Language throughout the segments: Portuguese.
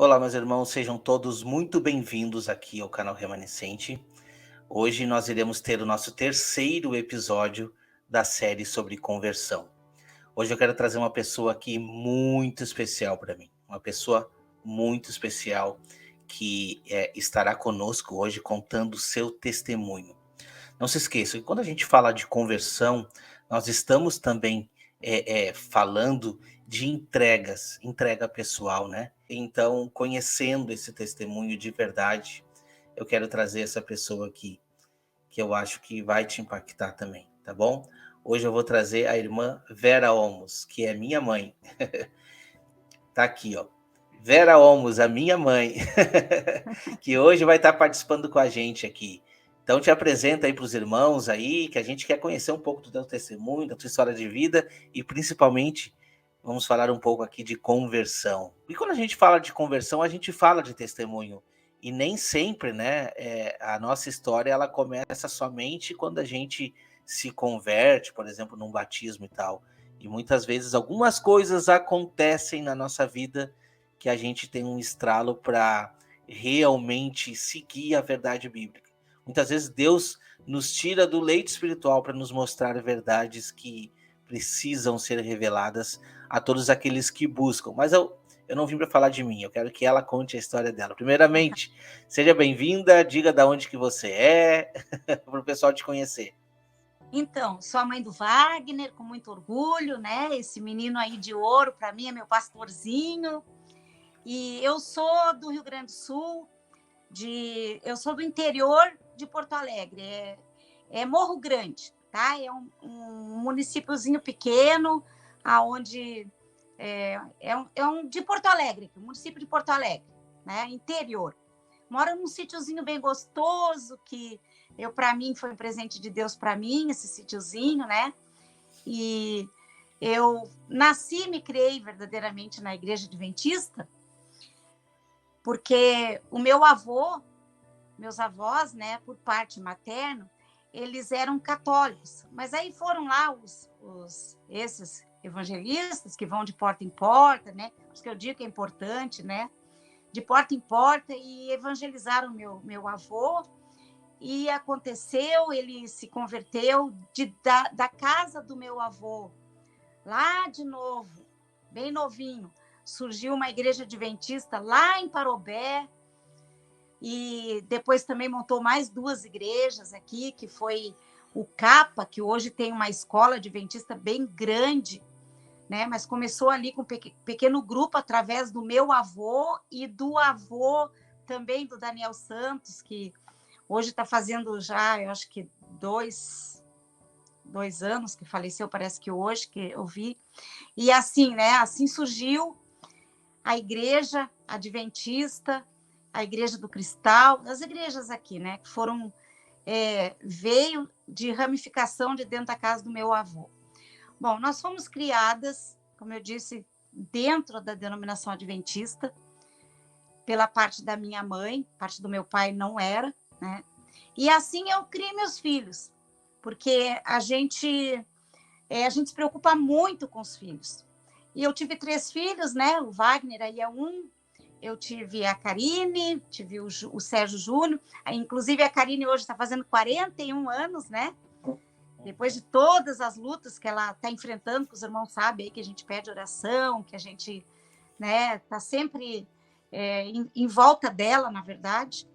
Olá, meus irmãos, sejam todos muito bem-vindos aqui ao canal Remanescente. Hoje nós iremos ter o nosso terceiro episódio da série sobre conversão. Hoje eu quero trazer uma pessoa aqui muito especial para mim, uma pessoa muito especial que estará conosco hoje contando o seu testemunho. Não se esqueça que quando a gente fala de conversão, nós estamos também falando de entrega pessoal, né? Então, conhecendo esse testemunho de verdade, eu quero trazer essa pessoa aqui, que eu acho que vai te impactar também, tá bom? Hoje eu vou trazer a irmã Vera Olmos, que é minha mãe. Tá aqui, ó. Vera Olmos, a minha mãe, que hoje vai estar participando com a gente aqui. Então te apresenta aí para os irmãos aí, que a gente quer conhecer um pouco do teu testemunho, da tua história de vida e principalmente vamos falar um pouco aqui de conversão. E quando a gente fala de conversão, a gente fala de testemunho. E nem sempre, né, a nossa história ela começa somente quando a gente se converte, por exemplo, num batismo e tal. E muitas vezes algumas coisas acontecem na nossa vida que a gente tem um estralo para realmente seguir a verdade bíblica. Muitas vezes Deus nos tira do leito espiritual para nos mostrar verdades que precisam ser reveladas a todos aqueles que buscam. Mas eu não vim para falar de mim, eu quero que ela conte a história dela. Primeiramente, seja bem-vinda, diga de onde que você é, para o pessoal te conhecer. Então, sou a mãe do Wagner, com muito orgulho, né? Esse menino aí de ouro, para mim, é meu pastorzinho. E eu sou do Rio Grande do Sul, eu sou do interior de Porto Alegre, é Morro Grande, tá? É um municípiozinho pequeno, aonde de Porto Alegre, município de Porto Alegre, né? Interior. Moro num sítiozinho bem gostoso, que para mim, foi um presente de Deus para mim, esse sítiozinho, né? E eu nasci e me criei verdadeiramente na igreja adventista, porque o meu avô, meus avós, né, por parte materna, eles eram católicos. Mas aí foram lá esses evangelistas que vão de porta em porta, né? Por isso que eu digo que é importante, né? De porta em porta, e evangelizaram meu avô. E aconteceu, ele se converteu da casa do meu avô, lá de novo, bem novinho. Surgiu uma igreja adventista lá em Parobé, e depois também montou mais 2 igrejas aqui, que foi o Capa, que hoje tem uma escola adventista bem grande, né? Mas começou ali com um pequeno grupo através do meu avô e do avô também do Daniel Santos, que hoje está fazendo já, eu acho que 2 anos que faleceu, parece que hoje, que eu vi. E assim, né? Assim surgiu a igreja adventista, a igreja do Cristal, as igrejas aqui, né? Que foram, veio de ramificação de dentro da casa do meu avô. Bom, nós fomos criadas, como eu disse, dentro da denominação adventista, pela parte da minha mãe, parte do meu pai não era, né? E assim eu criei meus filhos, porque a gente se preocupa muito com os filhos. E eu tive 3 filhos, né? O Wagner aí é um, eu tive a Karine, tive o Sérgio Júnior, inclusive a Karine hoje está fazendo 41 anos, né? Depois de todas as lutas que ela está enfrentando, que os irmãos sabem aí, que a gente pede oração, que a gente, né, está sempre em volta dela, na verdade.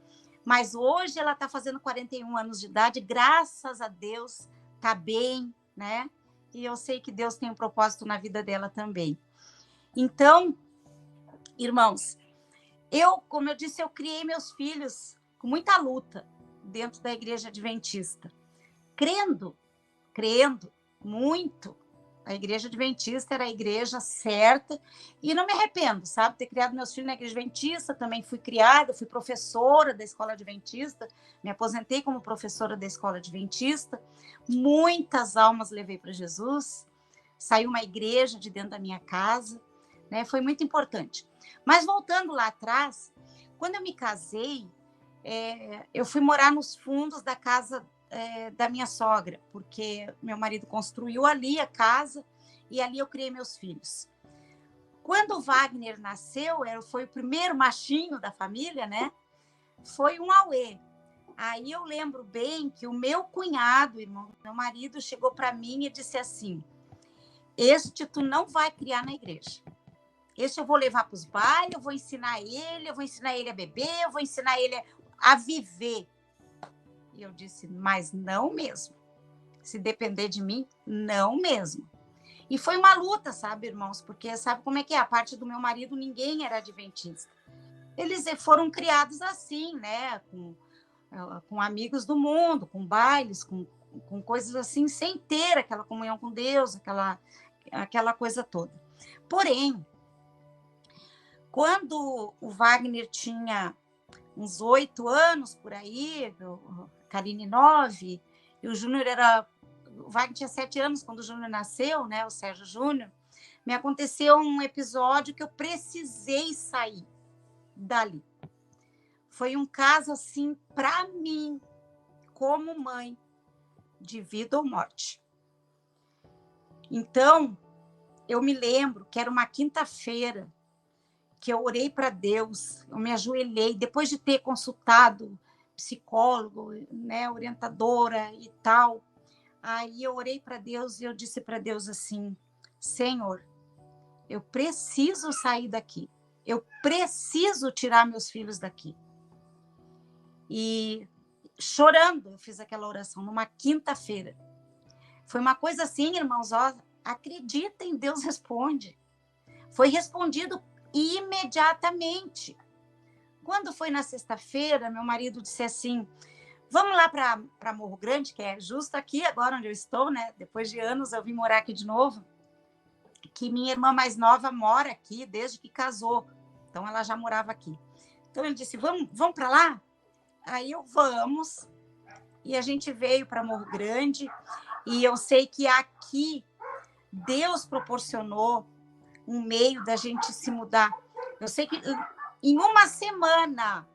Mas hoje ela está fazendo 41 anos de idade, graças a Deus, está bem, né? E eu sei que Deus tem um propósito na vida dela também. Então, irmãos, como eu disse, eu criei meus filhos com muita luta dentro da igreja adventista, crendo muito. A igreja adventista era a igreja certa, e não me arrependo, sabe, ter criado meus filhos na igreja adventista. Também fui criada, fui professora da escola adventista, me aposentei como professora da escola adventista, muitas almas levei para Jesus, saiu uma igreja de dentro da minha casa, né? Foi muito importante. Mas voltando lá atrás, quando eu me casei, eu fui morar nos fundos da casa da minha sogra, porque meu marido construiu ali a casa e ali eu criei meus filhos. quando o Wagner nasceu, foi o primeiro machinho da família, né? Foi um auê. Aí eu lembro bem que o meu cunhado, irmão do meu marido, chegou para mim e disse assim: este tu não vai criar na igreja. Este eu vou levar para os bailes, eu vou ensinar ele a beber, eu vou ensinar ele a viver. E eu disse, mas não mesmo. Se depender de mim, não mesmo. E foi uma luta, sabe, irmãos? Porque sabe como é que é? A parte do meu marido, ninguém era adventista. Eles foram criados assim, né? Com amigos do mundo, com bailes, com coisas assim, sem ter aquela comunhão com Deus, aquela coisa toda. Porém, quando o Wagner tinha uns 8 anos por aí, a Karine 9, e o Júnior o Wagner tinha 7 anos quando o Júnior nasceu, né, o Sérgio Júnior, me aconteceu um episódio que eu precisei sair dali. Foi um caso, assim, para mim, como mãe, de vida ou morte. Então, eu me lembro que era uma quinta-feira, que eu orei para Deus, eu me ajoelhei, depois de ter consultado psicólogo, né, orientadora e tal, aí eu orei para Deus e eu disse para Deus assim: Senhor, eu preciso sair daqui, eu preciso tirar meus filhos daqui. E chorando, eu fiz aquela oração numa quinta-feira. Foi uma coisa assim, irmãos, ó, acreditem, Deus responde. Foi respondido imediatamente. Quando foi na sexta-feira, meu marido disse assim: vamos lá para Morro Grande, que é justo aqui agora onde eu estou, né? Depois de anos eu vim morar aqui de novo, que minha irmã mais nova mora aqui desde que casou, então ela já morava aqui. Então ele disse: vamos para lá? Aí eu vamos, e a gente veio para Morro Grande, e eu sei que aqui Deus proporcionou um meio da gente se mudar. Eu sei que em uma semana,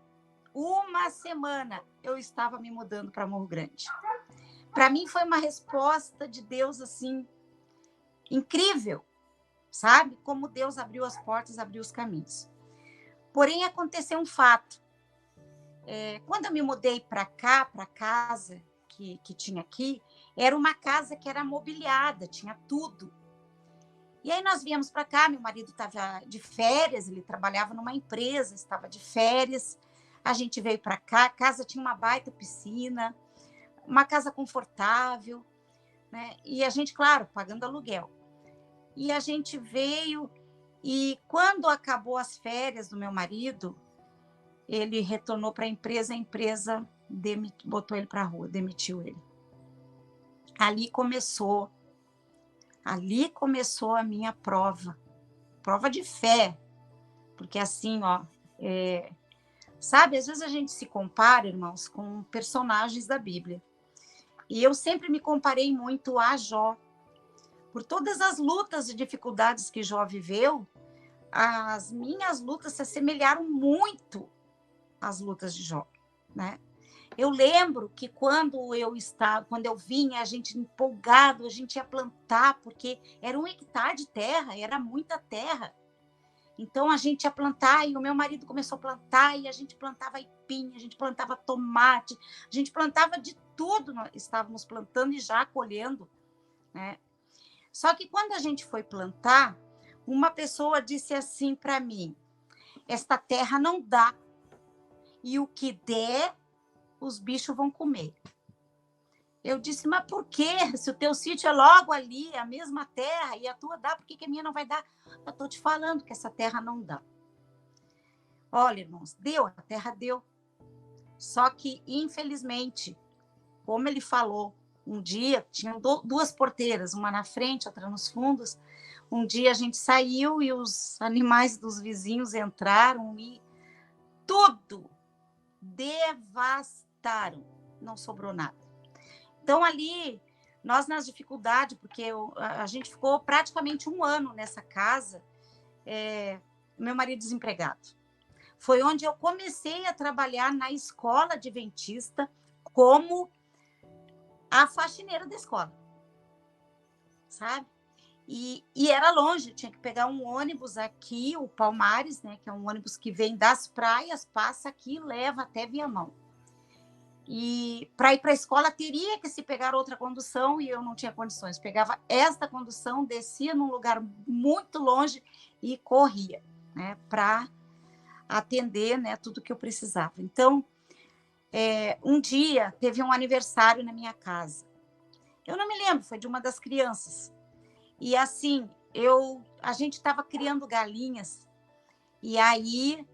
eu estava me mudando para Morro Grande. Para mim foi uma resposta de Deus, assim, incrível, sabe? Como Deus abriu as portas, abriu os caminhos. Porém, aconteceu um fato. Quando eu me mudei para cá, para a casa que tinha aqui, era uma casa que era mobiliada, tinha tudo. E aí nós viemos para cá, meu marido estava de férias, ele trabalhava numa empresa, estava de férias. A gente veio para cá, a casa tinha uma baita piscina, uma casa confortável, né? E a gente, claro, pagando aluguel. E a gente veio, e quando acabou as férias do meu marido, ele retornou para a empresa botou ele para a rua, demitiu ele. Ali começou a minha prova de fé, porque assim, ó, sabe, às vezes a gente se compara, irmãos, com personagens da Bíblia, e eu sempre me comparei muito a Jó, por todas as lutas e dificuldades que Jó viveu, as minhas lutas se assemelharam muito às lutas de Jó, né? Eu lembro que quando eu vinha, a gente empolgado, a gente ia plantar, porque era 1 hectare de terra, era muita terra. Então a gente ia plantar, e o meu marido começou a plantar, e a gente plantava aipim, a gente plantava tomate, a gente plantava de tudo, nós estávamos plantando e já colhendo, né? Só que quando a gente foi plantar, uma pessoa disse assim para mim: esta terra não dá, e o que der, os bichos vão comer. Eu disse: mas por quê? Se o teu sítio é logo ali, a mesma terra, e a tua dá, por que a minha não vai dar? Eu estou te falando que essa terra não dá. Olha, irmãos, a terra deu. Só que, infelizmente, como ele falou, um dia, tinham 2 porteiras, uma na frente, outra nos fundos. Um dia a gente saiu e os animais dos vizinhos entraram e tudo devastaram, não sobrou nada. Então, ali, nós nas dificuldades, porque a gente ficou praticamente 1 ano nessa casa, meu marido desempregado. Foi onde eu comecei a trabalhar na escola adventista como a faxineira da escola, sabe? E era longe, tinha que pegar um ônibus aqui, o Palmares, né, que é um ônibus que vem das praias, passa aqui e leva até Viamão. E para ir para a escola teria que se pegar outra condução e eu não tinha condições. Pegava esta condução, descia num lugar muito longe e corria, né, para atender, né, tudo que eu precisava. Então, um dia teve um aniversário na minha casa. Eu não me lembro, foi de uma das crianças. E assim, a gente estava criando galinhas. E aí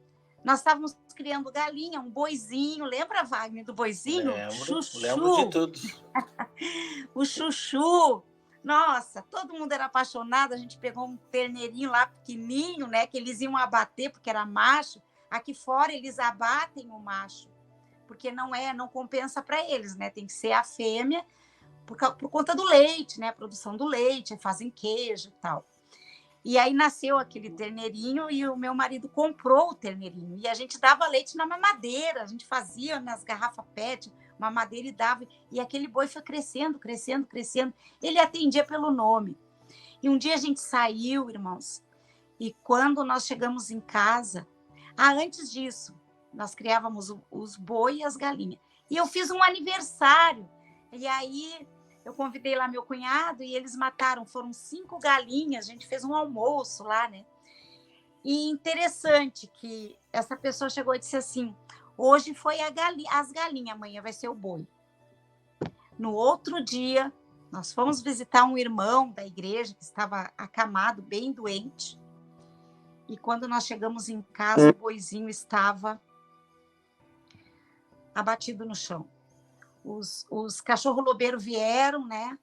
nós estávamos criando galinha, um boizinho. Lembra, Wagner, do boizinho? Lembro de Chuchu. tudo. O chuchu. Nossa, todo mundo era apaixonado. A gente pegou um terneirinho lá pequenininho, né? Que eles iam abater porque era macho. Aqui fora eles abatem o macho, porque não compensa para eles, né? Tem que ser a fêmea por conta do leite, né? A produção do leite, fazem queijo e tal. E aí nasceu aquele terneirinho e o meu marido comprou o terneirinho. E a gente dava leite na mamadeira, a gente fazia nas garrafas PET, mamadeira e dava. E aquele boi foi crescendo, crescendo, crescendo. Ele atendia pelo nome. E um dia a gente saiu, irmãos, e quando nós chegamos em casa, antes disso, nós criávamos os boi e as galinhas. E eu fiz um aniversário. E aí eu convidei lá meu cunhado e eles mataram, foram 5 galinhas, a gente fez um almoço lá, né? E interessante que essa pessoa chegou e disse assim, hoje foi as galinhas, amanhã vai ser o boi. No outro dia, nós fomos visitar um irmão da igreja que estava acamado, bem doente. E quando nós chegamos em casa, o boizinho estava abatido no chão. Os cachorro-lobeiros vieram, né?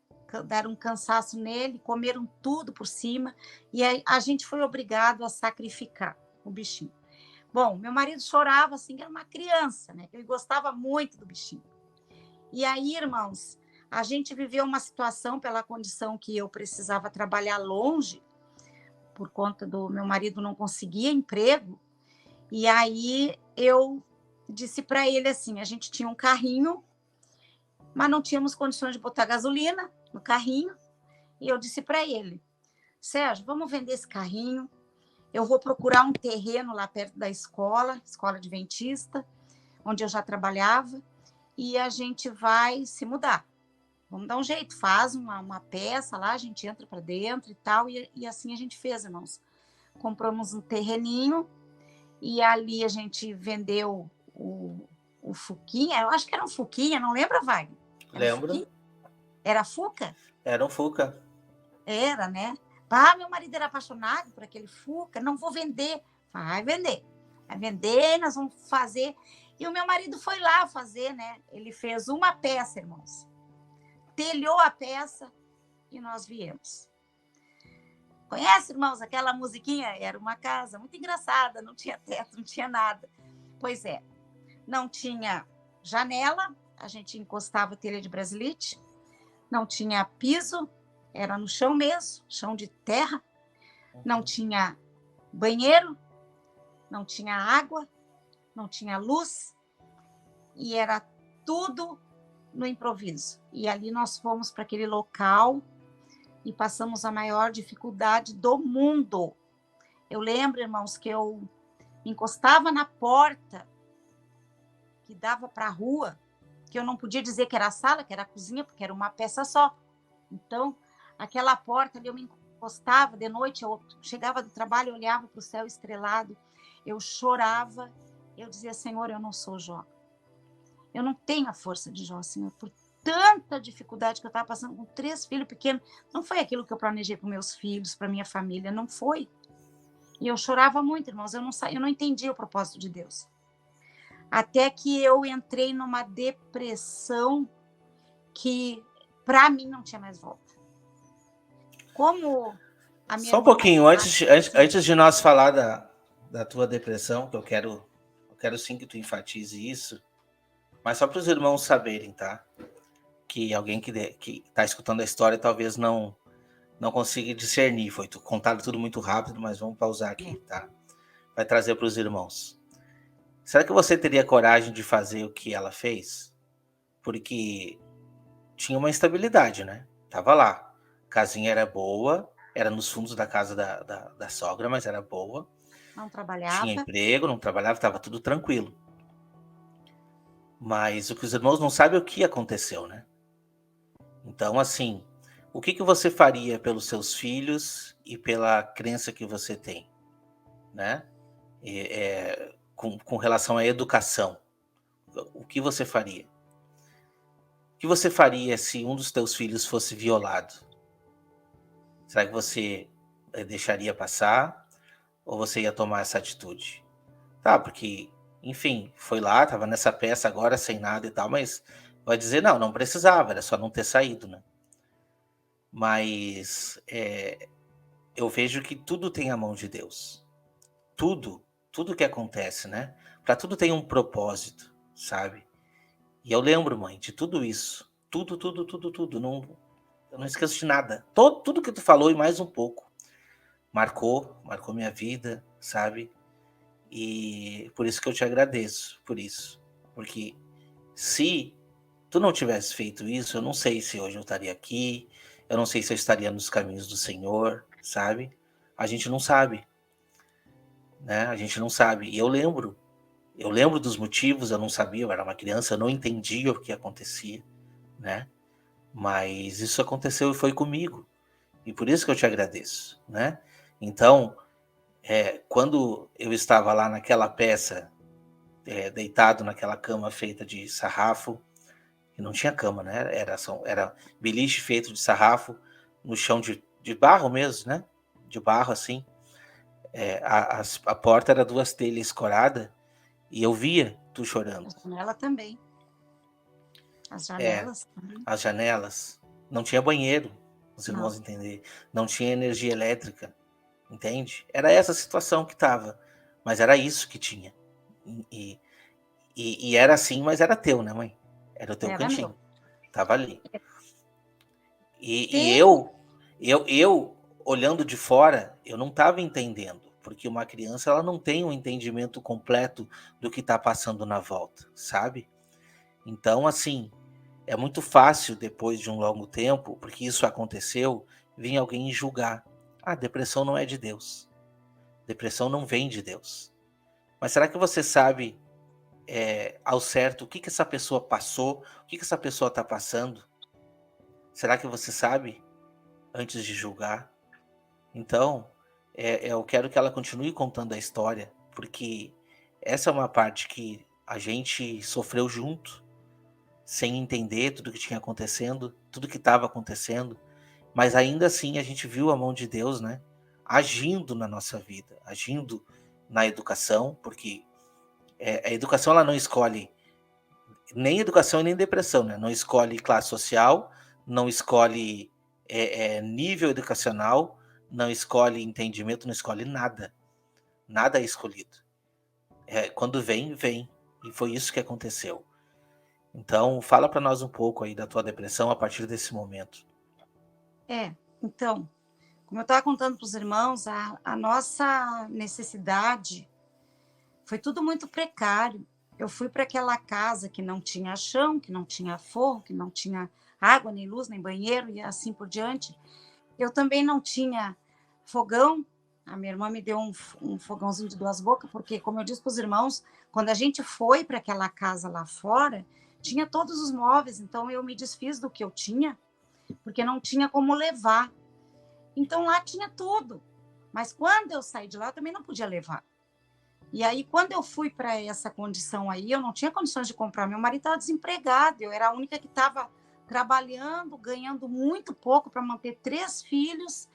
Deram um cansaço nele, comeram tudo por cima, e a gente foi obrigado a sacrificar o bichinho. Bom, meu marido chorava assim, era uma criança, né? Ele gostava muito do bichinho. E aí, irmãos, a gente viveu uma situação pela condição que eu precisava trabalhar longe, por conta do meu marido não conseguia emprego, e aí eu disse para ele assim, a gente tinha um carrinho, mas não tínhamos condições de botar gasolina no carrinho. E eu disse para ele, Sérgio, vamos vender esse carrinho, eu vou procurar um terreno lá perto da escola adventista, onde eu já trabalhava, e a gente vai se mudar. Vamos dar um jeito, faz uma peça lá, a gente entra para dentro e tal, e assim a gente fez, irmãos. Compramos um terreninho, e ali a gente vendeu o Fuquinha, eu acho que era um Fuquinha, não lembra, Wagner? Lembro. Era Fuca? Era um Fuca. Era, né? Meu marido era apaixonado por aquele Fuca, não vou vender. Vai vender. Vai vender, nós vamos fazer. E o meu marido foi lá fazer, né? Ele fez uma peça, irmãos. Telhou a peça e nós viemos. Conhece, irmãos, aquela musiquinha? Era uma casa muito engraçada, não tinha teto, não tinha nada. Pois é, não tinha janela, a gente encostava telha de brasilite, não tinha piso, era no chão mesmo, chão de terra, não tinha banheiro, não tinha água, não tinha luz, e era tudo no improviso. E ali nós fomos para aquele local e passamos a maior dificuldade do mundo. Eu lembro, irmãos, que eu encostava na porta que dava para a rua, que eu não podia dizer que era a sala, que era a cozinha, porque era uma peça só. Então, aquela porta ali eu me encostava de noite, eu chegava do trabalho, eu olhava para o céu estrelado, eu chorava, eu dizia, Senhor, eu não sou Jó. Eu não tenho a força de Jó, Senhor, por tanta dificuldade que eu estava passando com 3 filhos pequenos. Não foi aquilo que eu planejei para meus filhos, para minha família, não foi. E eu chorava muito, irmãos, eu não entendia o propósito de Deus. Até que eu entrei numa depressão que, para mim, não tinha mais volta. Como a minha Só um pouquinho, antes de nós falar da tua depressão, que eu quero sim que tu enfatize isso, mas só para os irmãos saberem, tá? Que alguém que tá escutando a história talvez não consiga discernir. Foi contado tudo muito rápido, mas vamos pausar aqui, tá? Vai trazer para os irmãos. Será que você teria coragem de fazer o que ela fez? Porque tinha uma instabilidade, né? Tava lá. A casinha era boa, era nos fundos da casa da sogra, mas era boa, Não tinha trabalhava. emprego, não trabalhava, estava tudo tranquilo. Mas o que os irmãos não sabem é o que aconteceu, né? Então, assim, o que que você faria pelos seus filhos e pela crença que você tem, né? Com relação à educação, o que você faria? O que você faria se um dos teus filhos fosse violado? Será que você deixaria passar ou você ia tomar essa atitude? Tá, porque, enfim, foi lá, estava nessa peça agora sem nada e tal, mas vai dizer: "Não, não precisava, era só não ter saído", né. Mas, eu vejo que tudo tem a mão de Deus. Tudo, tudo que acontece, né, pra tudo tem um propósito, sabe. E eu lembro, mãe, de tudo isso. Tudo, tudo, tudo, tudo, não eu não esqueço de nada. Tudo que tu falou e mais um pouco. Marcou minha vida, sabe. E por isso que eu te agradeço, por isso. Porque se tu não tivesse feito isso, eu não sei se hoje eu estaria aqui, eu não sei se eu estaria nos caminhos do Senhor, sabe. A gente não sabe, né, a gente não sabe. E eu lembro dos motivos, eu não sabia, eu era uma criança, eu não entendia o que acontecia, né, mas isso aconteceu e foi comigo, e por isso que eu te agradeço, né. Então, quando eu estava lá naquela peça, deitado naquela cama feita de sarrafo, que não tinha cama, né, era beliche feito de sarrafo, no chão de barro mesmo, né, de barro, assim, a porta era 2 telhas escorada, e eu via tu A chorando. janela também. As É, janelas também. as janelas, não tinha banheiro, os Não. irmãos entender, não tinha energia elétrica, entende? Era essa a situação que estava, mas era isso que tinha. E e era assim, mas era teu, né, mãe? Era o teu Era meu. cantinho, estava ali. E Tem eu olhando de fora, eu não estava entendendo, porque uma criança ela não tem um entendimento completo do que está passando na volta, sabe. Então, assim, é muito fácil depois de um longo tempo, porque isso aconteceu, vir alguém e julgar: "Ah, depressão não é de Deus, depressão não vem de Deus". Mas será que você sabe, ao certo o que que essa pessoa passou, o que que essa pessoa está passando? Será que você sabe antes de julgar? Então, eu quero que ela continue contando a história, porque essa é uma parte que a gente sofreu junto, sem entender tudo que tinha acontecendo, tudo que estava acontecendo, mas ainda assim a gente viu a mão de Deus, né, agindo na nossa vida, agindo na educação, porque, a educação ela não escolhe nem educação e nem depressão, né, não escolhe classe social, não escolhe, nível educacional, não escolhe entendimento, não escolhe nada, nada é escolhido. Quando vem, vem, e foi isso que aconteceu. Então fala para nós um pouco aí da tua depressão a partir desse momento. então, como eu estava contando para os irmãos, a nossa necessidade foi tudo muito precário. Eu fui para aquela casa que não tinha chão, que não tinha forro, que não tinha água, nem luz, nem banheiro e assim por diante. Eu também não tinha fogão. A minha irmã me deu um fogãozinho de 2 bocas, porque, como eu disse para os irmãos, quando a gente foi para aquela casa lá fora, tinha todos os móveis, então eu me desfiz do que eu tinha, porque não tinha como levar. Então lá tinha tudo. Mas quando eu saí de lá, eu também não podia levar. E aí, quando eu fui para essa condição aí, eu não tinha condições de comprar. Meu marido estava desempregado, eu era a única que estava trabalhando, ganhando muito pouco para manter 3 filhos,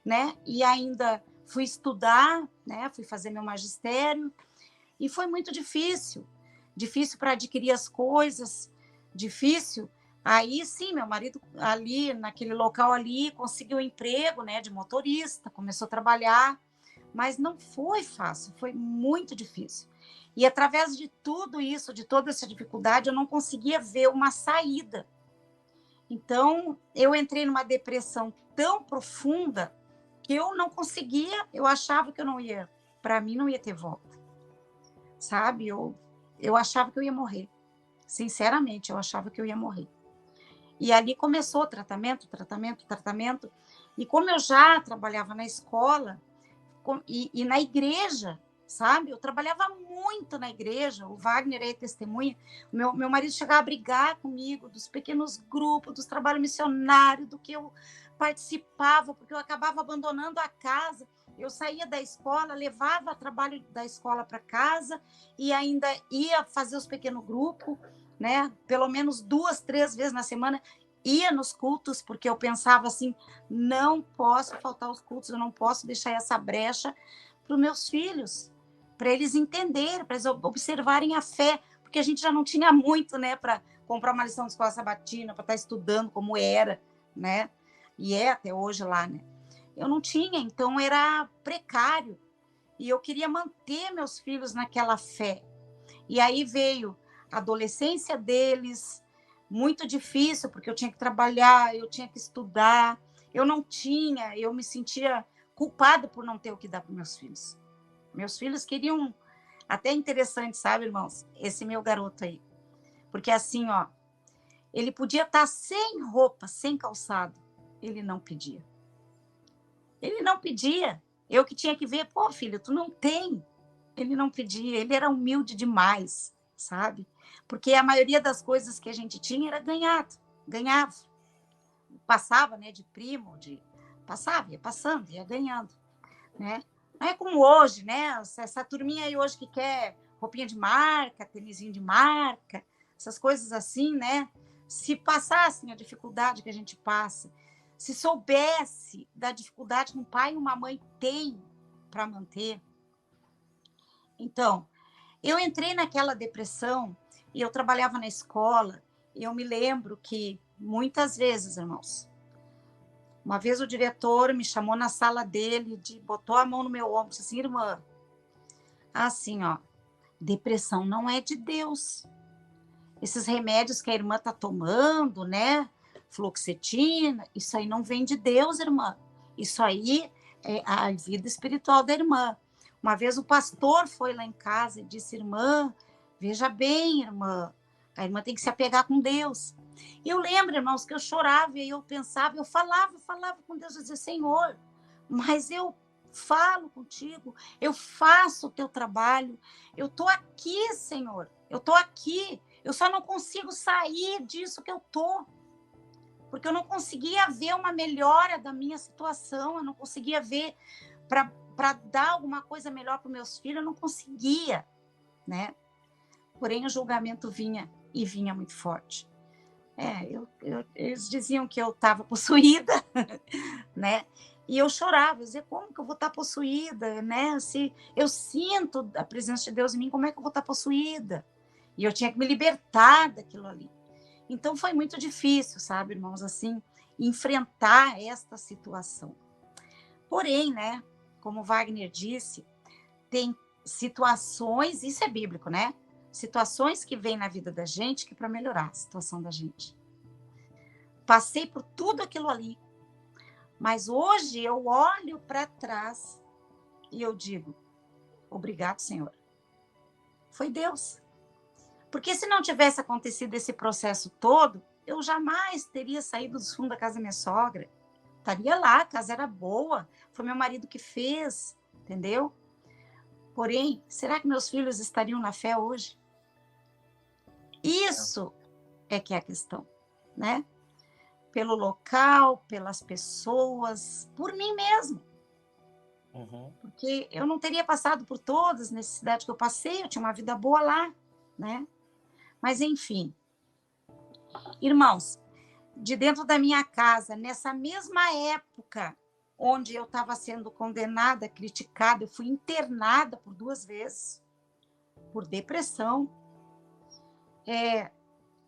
né? E ainda fui estudar, né? Fui fazer meu magistério. E foi muito difícil. Difícil para adquirir as coisas, difícil. Aí sim, meu marido ali, naquele local ali, conseguiu um emprego, né, de motorista, começou a trabalhar, mas não foi fácil, foi muito difícil. E através de tudo isso, de toda essa dificuldade, eu não conseguia ver uma saída. Então, eu entrei numa depressão tão profunda que eu não conseguia, eu achava que eu não ia, para mim não ia ter volta, sabe? Eu achava que eu ia morrer. Sinceramente, eu achava que eu ia morrer. E ali começou o tratamento. E como eu já trabalhava na escola e na igreja, sabe? Eu trabalhava muito na igreja, o Wagner é testemunha. Meu marido chegava a brigar comigo dos pequenos grupos, dos trabalhos missionários, do que eu participava, porque eu acabava abandonando a casa. Eu saía da escola, levava o trabalho da escola para casa e ainda ia fazer os pequenos grupos, né? Pelo menos 2, 3 vezes na semana, ia nos cultos, porque eu pensava assim, não posso faltar aos cultos, eu não posso deixar essa brecha para os meus filhos, para eles entenderem, para eles observarem a fé, porque a gente já não tinha muito, né, para comprar uma lição de escola sabatina, para estar estudando como era, né? E é até hoje lá, né? Eu não tinha, então era precário. E eu queria manter meus filhos naquela fé. E aí veio a adolescência deles, muito difícil, porque eu tinha que trabalhar, eu tinha que estudar, eu me sentia culpada por não ter o que dar para meus filhos. Meus filhos queriam, até interessante, sabe, irmãos, esse meu garoto aí. Porque assim, ó, ele podia estar sem roupa, sem calçado, ele não pedia. Ele não pedia. Eu que tinha que ver, pô, filho, tu não tem. Ele não pedia, ele era humilde demais, sabe? Porque a maioria das coisas que a gente tinha era ganhava. Passava, né, de primo, passava, ia passando, ia ganhando, né? Não é como hoje, né? Essa turminha aí hoje que quer roupinha de marca, tênisinho de marca, essas coisas assim, né? Se passassem a dificuldade que a gente passa, se soubesse da dificuldade que um pai e uma mãe têm para manter. Então, eu entrei naquela depressão e eu trabalhava na escola e eu me lembro que muitas vezes, irmãos, uma vez o diretor me chamou na sala dele, botou a mão no meu ombro e disse assim, irmã, assim, ó, depressão não é de Deus. Esses remédios que a irmã tá tomando, né, fluoxetina, isso aí não vem de Deus, irmã. Isso aí é a vida espiritual da irmã. Uma vez o pastor foi lá em casa e disse, irmã, veja bem, irmã, a irmã tem que se apegar com Deus. E eu lembro, irmãos, que eu chorava e eu pensava, eu falava com Deus, eu dizia, Senhor, mas eu falo contigo, eu faço o teu trabalho, eu estou aqui, Senhor, eu estou aqui, eu só não consigo sair disso que eu estou, porque eu não conseguia ver uma melhora da minha situação, eu não conseguia ver para dar alguma coisa melhor para os meus filhos, eu não conseguia, né? Porém, o julgamento vinha e vinha muito forte. Eles diziam que eu estava possuída, né? E eu chorava, eu dizia, como que eu vou estar possuída, né? Se eu sinto a presença de Deus em mim, como é que eu vou estar possuída? E eu tinha que me libertar daquilo ali. Então foi muito difícil, sabe, irmãos, assim, enfrentar esta situação. Porém, né, como Wagner disse, tem situações, isso é bíblico, né? Situações que vêm na vida da gente que para melhorar a situação da gente. Passei por tudo aquilo ali, mas hoje eu olho para trás e eu digo, obrigado, Senhor. Foi Deus. Porque se não tivesse acontecido esse processo todo, eu jamais teria saído dos fundos da casa da minha sogra. Estaria lá, a casa era boa, foi meu marido que fez, entendeu? Porém, será que meus filhos estariam na fé hoje? Isso é que é a questão, né? Pelo local, pelas pessoas, por mim mesmo. Uhum. Porque eu não teria passado por todas as necessidades que eu passei, eu tinha uma vida boa lá, né? Mas, enfim. Irmãos, de dentro da minha casa, nessa mesma época onde eu estava sendo condenada, criticada, eu fui internada por 2 vezes, por depressão.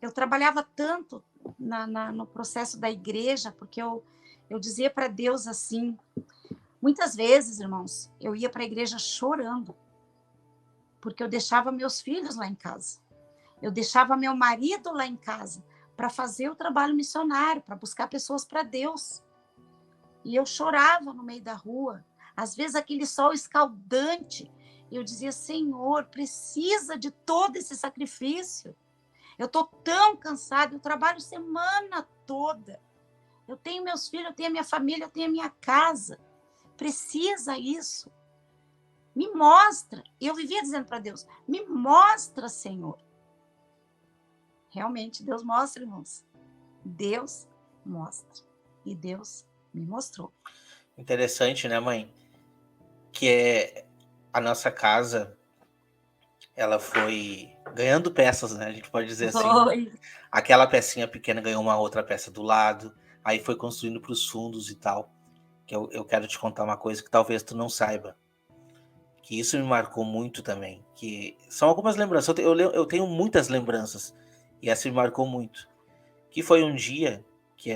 Eu trabalhava tanto no processo da igreja, porque eu dizia para Deus assim, muitas vezes, irmãos, eu ia para a igreja chorando, porque eu deixava meus filhos lá em casa, eu deixava meu marido lá em casa, para fazer o trabalho missionário, para buscar pessoas para Deus. E eu chorava no meio da rua, às vezes aquele sol escaldante, eu dizia, Senhor, precisa de todo esse sacrifício. Eu estou tão cansada, eu trabalho semana toda. Eu tenho meus filhos, eu tenho a minha família, eu tenho a minha casa. Precisa isso. Me mostra. E eu vivia dizendo para Deus, me mostra, Senhor. Realmente, Deus mostra, irmãos. Deus mostra. E Deus me mostrou. Interessante, né, mãe? Que a nossa casa, ela foi ganhando peças, né? A gente pode dizer assim. Foi. Aquela pecinha pequena ganhou uma outra peça do lado, aí foi construindo para os fundos e tal. Que eu quero te contar uma coisa que talvez tu não saiba, que isso me marcou muito também, que são algumas lembranças. Eu tenho muitas lembranças e essa me marcou muito. Que foi um dia que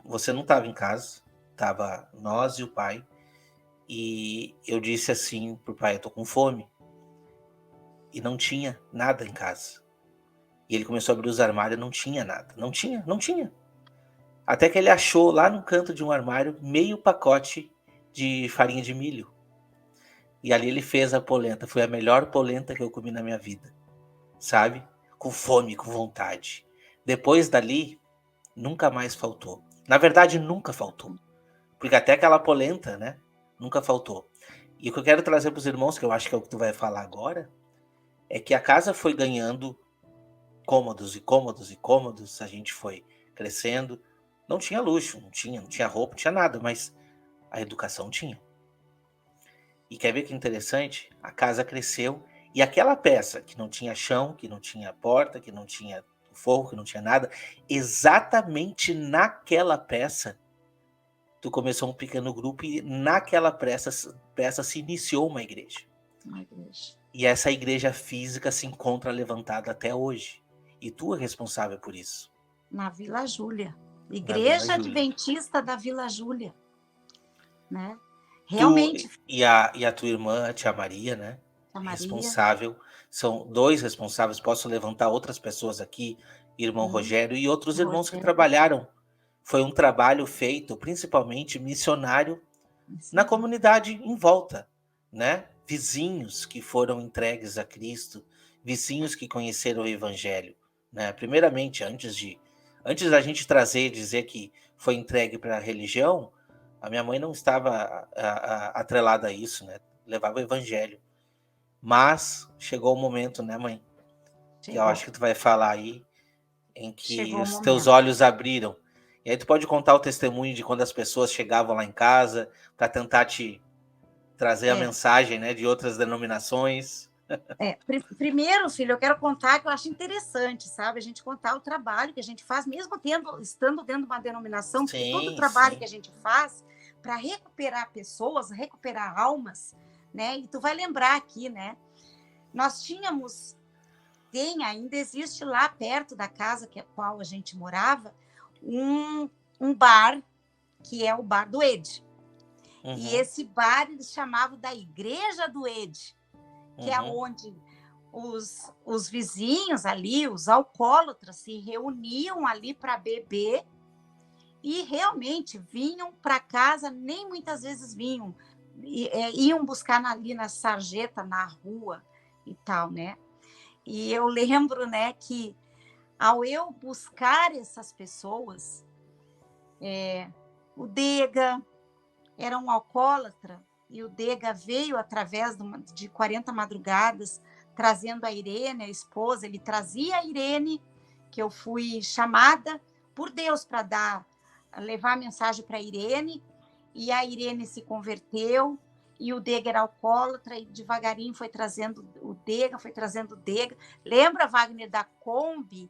você não estava em casa, tava nós e o pai, e eu disse assim pro pai, eu tô com fome, e não tinha nada em casa. E ele começou a abrir os armários, não tinha nada, não tinha. Até que ele achou lá no canto de um armário meio pacote de farinha de milho. E ali ele fez a polenta. Foi a melhor polenta que eu comi na minha vida. Sabe? Com fome, com vontade. Depois dali, nunca mais faltou. Na verdade, nunca faltou. Porque até aquela polenta, né? Nunca faltou. E o que eu quero trazer para os irmãos, que eu acho que é o que tu vai falar agora, é que a casa foi ganhando cômodos e cômodos e cômodos. A gente foi crescendo. Não tinha luxo, não tinha roupa, não tinha nada, mas a educação tinha. E quer ver que interessante? A casa cresceu e aquela peça que não tinha chão, que não tinha porta, que não tinha forro, que não tinha nada, exatamente naquela peça, tu começou um pequeno grupo e naquela peça se iniciou uma igreja. Uma igreja. E essa igreja física se encontra levantada até hoje. E tu é responsável por isso. Na Vila Júlia. Vila Igreja Júlia. Adventista da Vila Júlia. Né? Tu Realmente. e a tua irmã, a tia Maria, né? A Maria. Responsável. São 2 responsáveis. Posso levantar outras pessoas aqui, irmão Rogério e outros irmãos que trabalharam. Foi um trabalho feito, principalmente missionário, na comunidade em volta, né? Vizinhos que foram entregues a Cristo, vizinhos que conheceram o Evangelho, né? Primeiramente, antes da gente trazer e dizer que foi entregue para a religião, a minha mãe não estava atrelada a isso, né? Levava o Evangelho. Mas chegou o momento, né, mãe? Que eu acho que tu vai falar aí, em que os teus olhos abriram. E aí tu pode contar o testemunho de quando as pessoas chegavam lá em casa para tentar te trazer a mensagem, né, de outras denominações. Primeiro, filho, eu quero contar que eu acho interessante, sabe? A gente contar o trabalho que a gente faz, mesmo estando dentro de uma denominação, porque todo o trabalho que a gente faz para recuperar pessoas, recuperar almas, né? E tu vai lembrar aqui, né? Nós ainda existe lá perto da casa que a qual a gente morava, um bar, que é o bar do Ed. Uhum. E esse bar eles chamavam da Igreja do Ed, que é onde os vizinhos ali, os alcoólatras, se reuniam ali para beber e realmente vinham para casa, nem muitas vezes vinham, iam buscar ali na sarjeta, na rua e tal, né? E eu lembro, né, que ao eu buscar essas pessoas, o Dega era um alcoólatra, e o Dega veio através de 40 madrugadas, trazendo a Irene, a esposa. Ele trazia a Irene, que eu fui chamada por Deus para levar a mensagem para a Irene, e a Irene se converteu, e o Dega era alcoólatra, e devagarinho foi trazendo o Dega. Lembra, Wagner, da Kombi?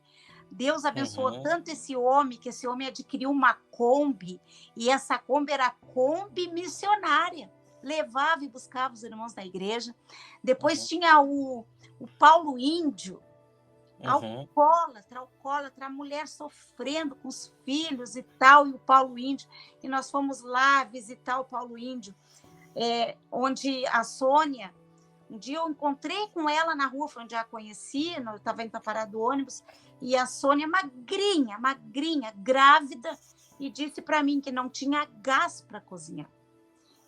Deus abençoou tanto esse homem, que esse homem adquiriu uma Kombi, e essa Kombi era a Kombi missionária. Levava e buscava os irmãos da igreja. Depois tinha o Paulo Índio, alcoólatra, a mulher sofrendo com os filhos e tal, e o Paulo Índio. E nós fomos lá visitar o Paulo Índio, onde a Sônia, um dia eu encontrei com ela na rua, foi onde eu a conheci, eu estava indo para parar do ônibus, e a Sônia magrinha, grávida, e disse para mim que não tinha gás para cozinhar.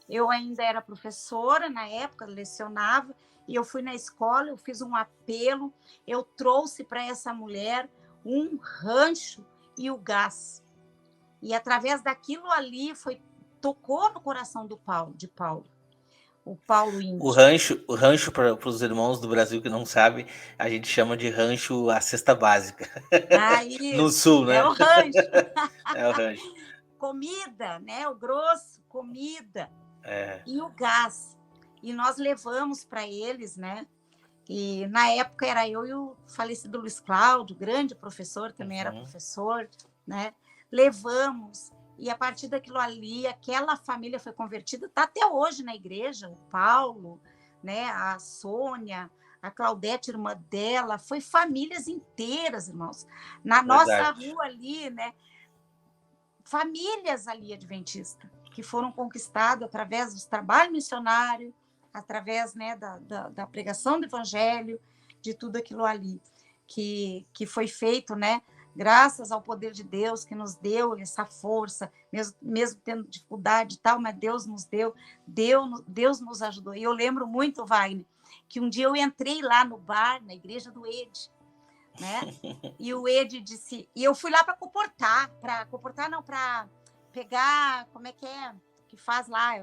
Eu ainda era professora na época, lecionava, e eu fui na escola, eu fiz um apelo, eu trouxe para essa mulher um rancho e o gás. E através daquilo ali tocou no coração de Paulo, o Paulo índio. O rancho para os irmãos do Brasil que não sabem, a gente chama de rancho a cesta básica. Ah, No isso, sul, é né? o rancho. É o rancho. Comida, né? O grosso, comida. É. E o gás. E nós levamos para eles, né? E na época era eu e o falecido Luiz Cláudio, grande professor, também era professor, né? Levamos, e a partir daquilo ali, aquela família foi convertida, está até hoje na igreja, o Paulo, né? A Sônia, a Claudete, irmã dela, foi famílias inteiras, irmãos. Na nossa Verdade. rua ali, né? Famílias ali adventistas, que foram conquistadas através do trabalho missionário, através, né, da pregação do evangelho, de tudo aquilo ali que foi feito, né, graças ao poder de Deus que nos deu essa força, mesmo tendo dificuldade e tal, mas Deus nos deu, Deus nos ajudou. E eu lembro muito, Wagner, que um dia eu entrei lá no bar, na igreja do Ed, né? E o Ed disse, e eu fui lá para comportar não, para pegar, como é que faz lá,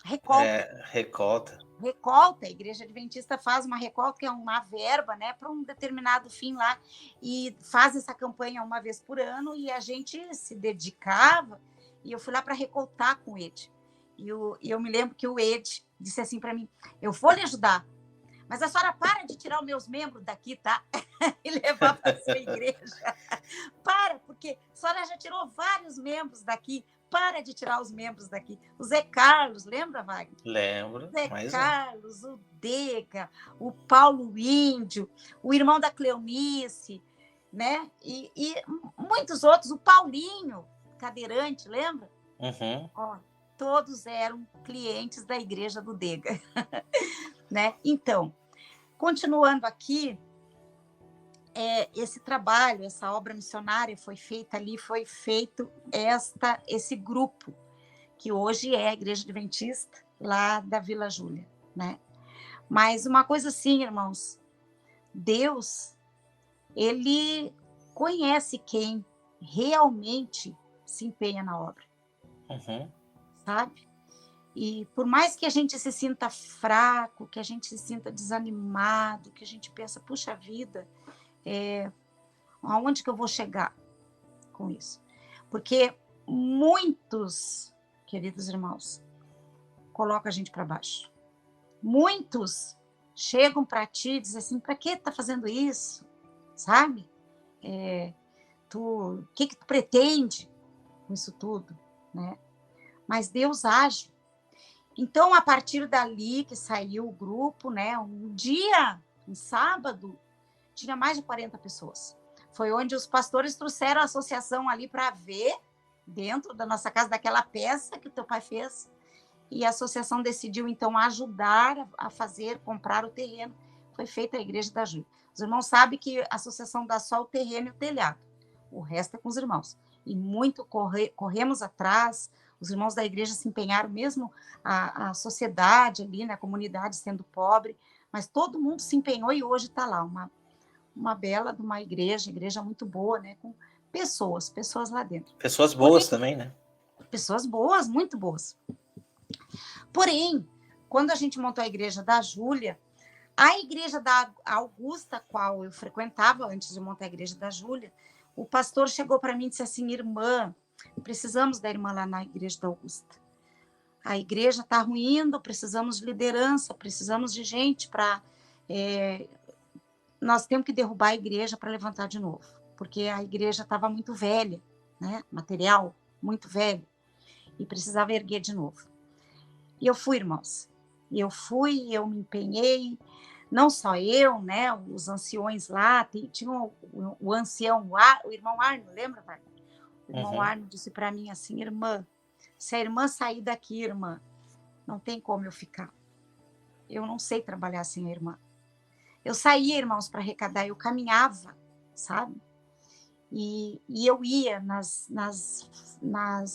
recolta. Recolta. Recolta, a igreja adventista faz uma recolta, que é uma verba, né, para um determinado fim lá, e faz essa campanha uma vez por ano, e a gente se dedicava, e eu fui lá para recoltar com o Ed. E eu me lembro que o Ed disse assim para mim, eu vou lhe ajudar, mas a senhora para de tirar os meus membros daqui, tá? E levar para a sua igreja. Para, porque a senhora já tirou vários membros daqui. Para de tirar os membros daqui. O Zé Carlos, lembra, Wagner? Lembro. O Zé Carlos, o Dega, o Paulo Índio, o irmão da Cleonice, né? E muitos outros. O Paulinho, cadeirante, lembra? Ó, todos eram clientes da igreja do Dega. Né? Então, continuando aqui, esse trabalho, essa obra missionária foi feita ali, foi feito esse grupo, que hoje é a Igreja Adventista, lá da Vila Júlia, né? Mas uma coisa assim, irmãos, Deus, ele conhece quem realmente se empenha na obra, sabe? E por mais que a gente se sinta fraco, que a gente se sinta desanimado, que a gente pensa, puxa vida, aonde que eu vou chegar com isso? Porque muitos, queridos irmãos, colocam a gente para baixo. Muitos chegam para ti e dizem assim, para que tu tá fazendo isso? Sabe? O que tu pretende com isso tudo? Né? Mas Deus age. Então, a partir dali que saiu o grupo, né, um dia, um sábado, tinha mais de 40 pessoas. Foi onde os pastores trouxeram a associação ali para ver, dentro da nossa casa, daquela peça que o teu pai fez, e a associação decidiu, então, ajudar a comprar o terreno. Foi feita a Igreja da Júlia. Os irmãos sabem que a associação dá só o terreno e o telhado. O resto é com os irmãos. E muito corremos atrás. Os irmãos da igreja se empenharam, mesmo a sociedade ali, né, a comunidade sendo pobre, mas todo mundo se empenhou e hoje está lá, uma bela de uma igreja muito boa, né, com pessoas lá dentro. Pessoas boas também, né? Pessoas boas, muito boas. Porém, quando a gente montou a igreja da Júlia, a igreja da Augusta, qual eu frequentava antes de montar a igreja da Júlia, o pastor chegou para mim e disse assim, irmã, precisamos da irmã lá na igreja da Augusta. A igreja está ruindo, precisamos de liderança, precisamos de gente para... nós temos que derrubar a igreja para levantar de novo, porque a igreja estava muito velha, né? Material muito velho, e precisava erguer de novo. E eu fui, irmãos. Eu me empenhei, não só eu, né? Os anciões lá, tinha o ancião, o irmão Arno, lembra, pai? O irmão Arno disse para mim assim, irmã, se a irmã sair daqui, irmã, não tem como eu ficar. Eu não sei trabalhar sem a irmã. Eu saía, irmãos, para arrecadar, eu caminhava, sabe? E eu ia nas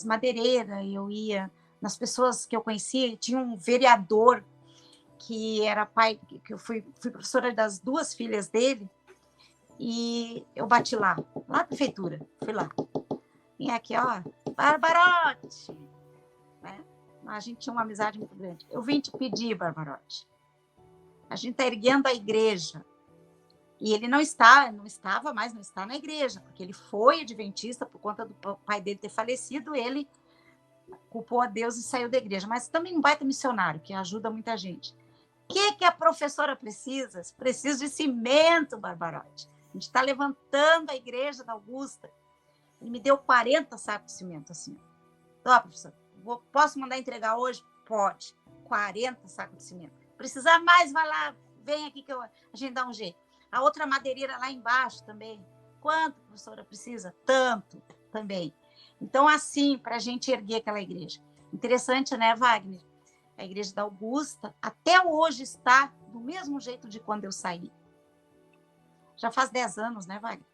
madeireiras, eu ia nas pessoas que eu conhecia. Tinha um vereador que era pai, que eu fui professora das 2 filhas dele, e eu bati lá na prefeitura, fui lá. vinha aqui, ó, Barbarote, né? A gente tinha uma amizade muito grande. Eu vim te pedir, Barbarote. A gente está erguendo a igreja. E ele não está na igreja, porque ele foi adventista por conta do pai dele ter falecido, ele culpou a Deus e saiu da igreja. Mas também um baita missionário, que ajuda muita gente. O que a professora precisa? Precisa de cimento, Barbarote. A gente está levantando a igreja da Augusta. Ele me deu 40 sacos de cimento, assim. Ó, professora, posso mandar entregar hoje? Pode. 40 sacos de cimento. Precisar mais, vai lá, vem aqui que a gente dá um jeito. A outra madeireira lá embaixo também. Quanto, professora, precisa? Tanto também. Então, assim, para a gente erguer aquela igreja. Interessante, né, Wagner? A igreja da Augusta até hoje está do mesmo jeito de quando eu saí. Já faz 10 anos, né, Wagner?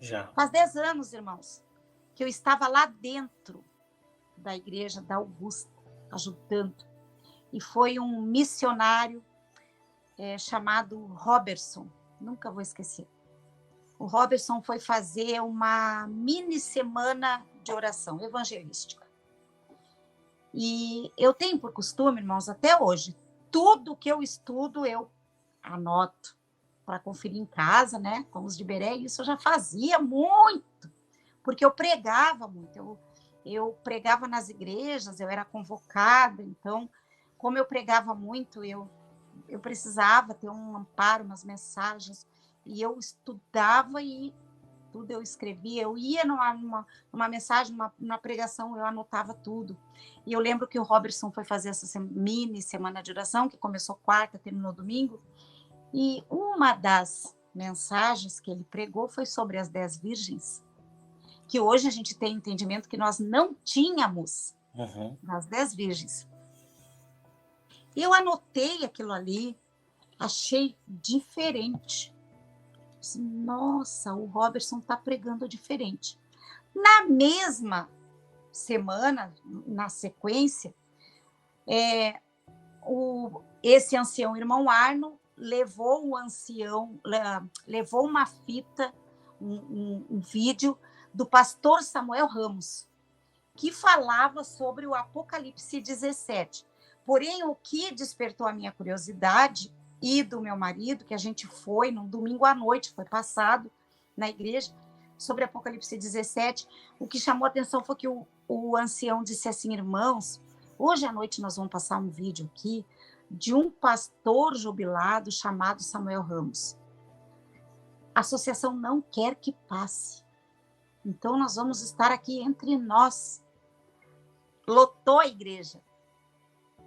Já. Faz 10 anos, irmãos, que eu estava lá dentro da igreja da Augusta, ajudando. E foi um missionário chamado Robertson, nunca vou esquecer. O Robertson foi fazer uma mini semana de oração evangelística. E eu tenho por costume, irmãos, até hoje, tudo que eu estudo, eu anoto para conferir em casa, né? Com os de Beré, isso eu já fazia muito, porque eu pregava muito. Eu pregava nas igrejas, eu era convocada, então, como eu pregava muito, eu precisava ter um amparo, umas mensagens, e eu estudava e tudo eu escrevia. Eu ia numa mensagem, numa pregação, eu anotava tudo. E eu lembro que o Robertson foi fazer essa mini semana de oração, que começou quarta, terminou domingo, e uma das mensagens que ele pregou foi sobre as 10 virgens, que hoje a gente tem entendimento que nós não tínhamos nas 10 virgens. Eu anotei aquilo ali, achei diferente. Nossa, o Robertson está pregando diferente. Na mesma semana, na sequência, esse ancião irmão Arno levou uma fita, um vídeo do pastor Samuel Ramos, que falava sobre o Apocalipse 17. Porém, o que despertou a minha curiosidade e do meu marido, que a gente foi num domingo à noite, foi passado na igreja, sobre Apocalipse 17, o que chamou a atenção foi que o ancião disse assim: irmãos, hoje à noite nós vamos passar um vídeo aqui de um pastor jubilado chamado Samuel Ramos. A associação não quer que passe. Então, nós vamos estar aqui entre nós. Lotou a igreja.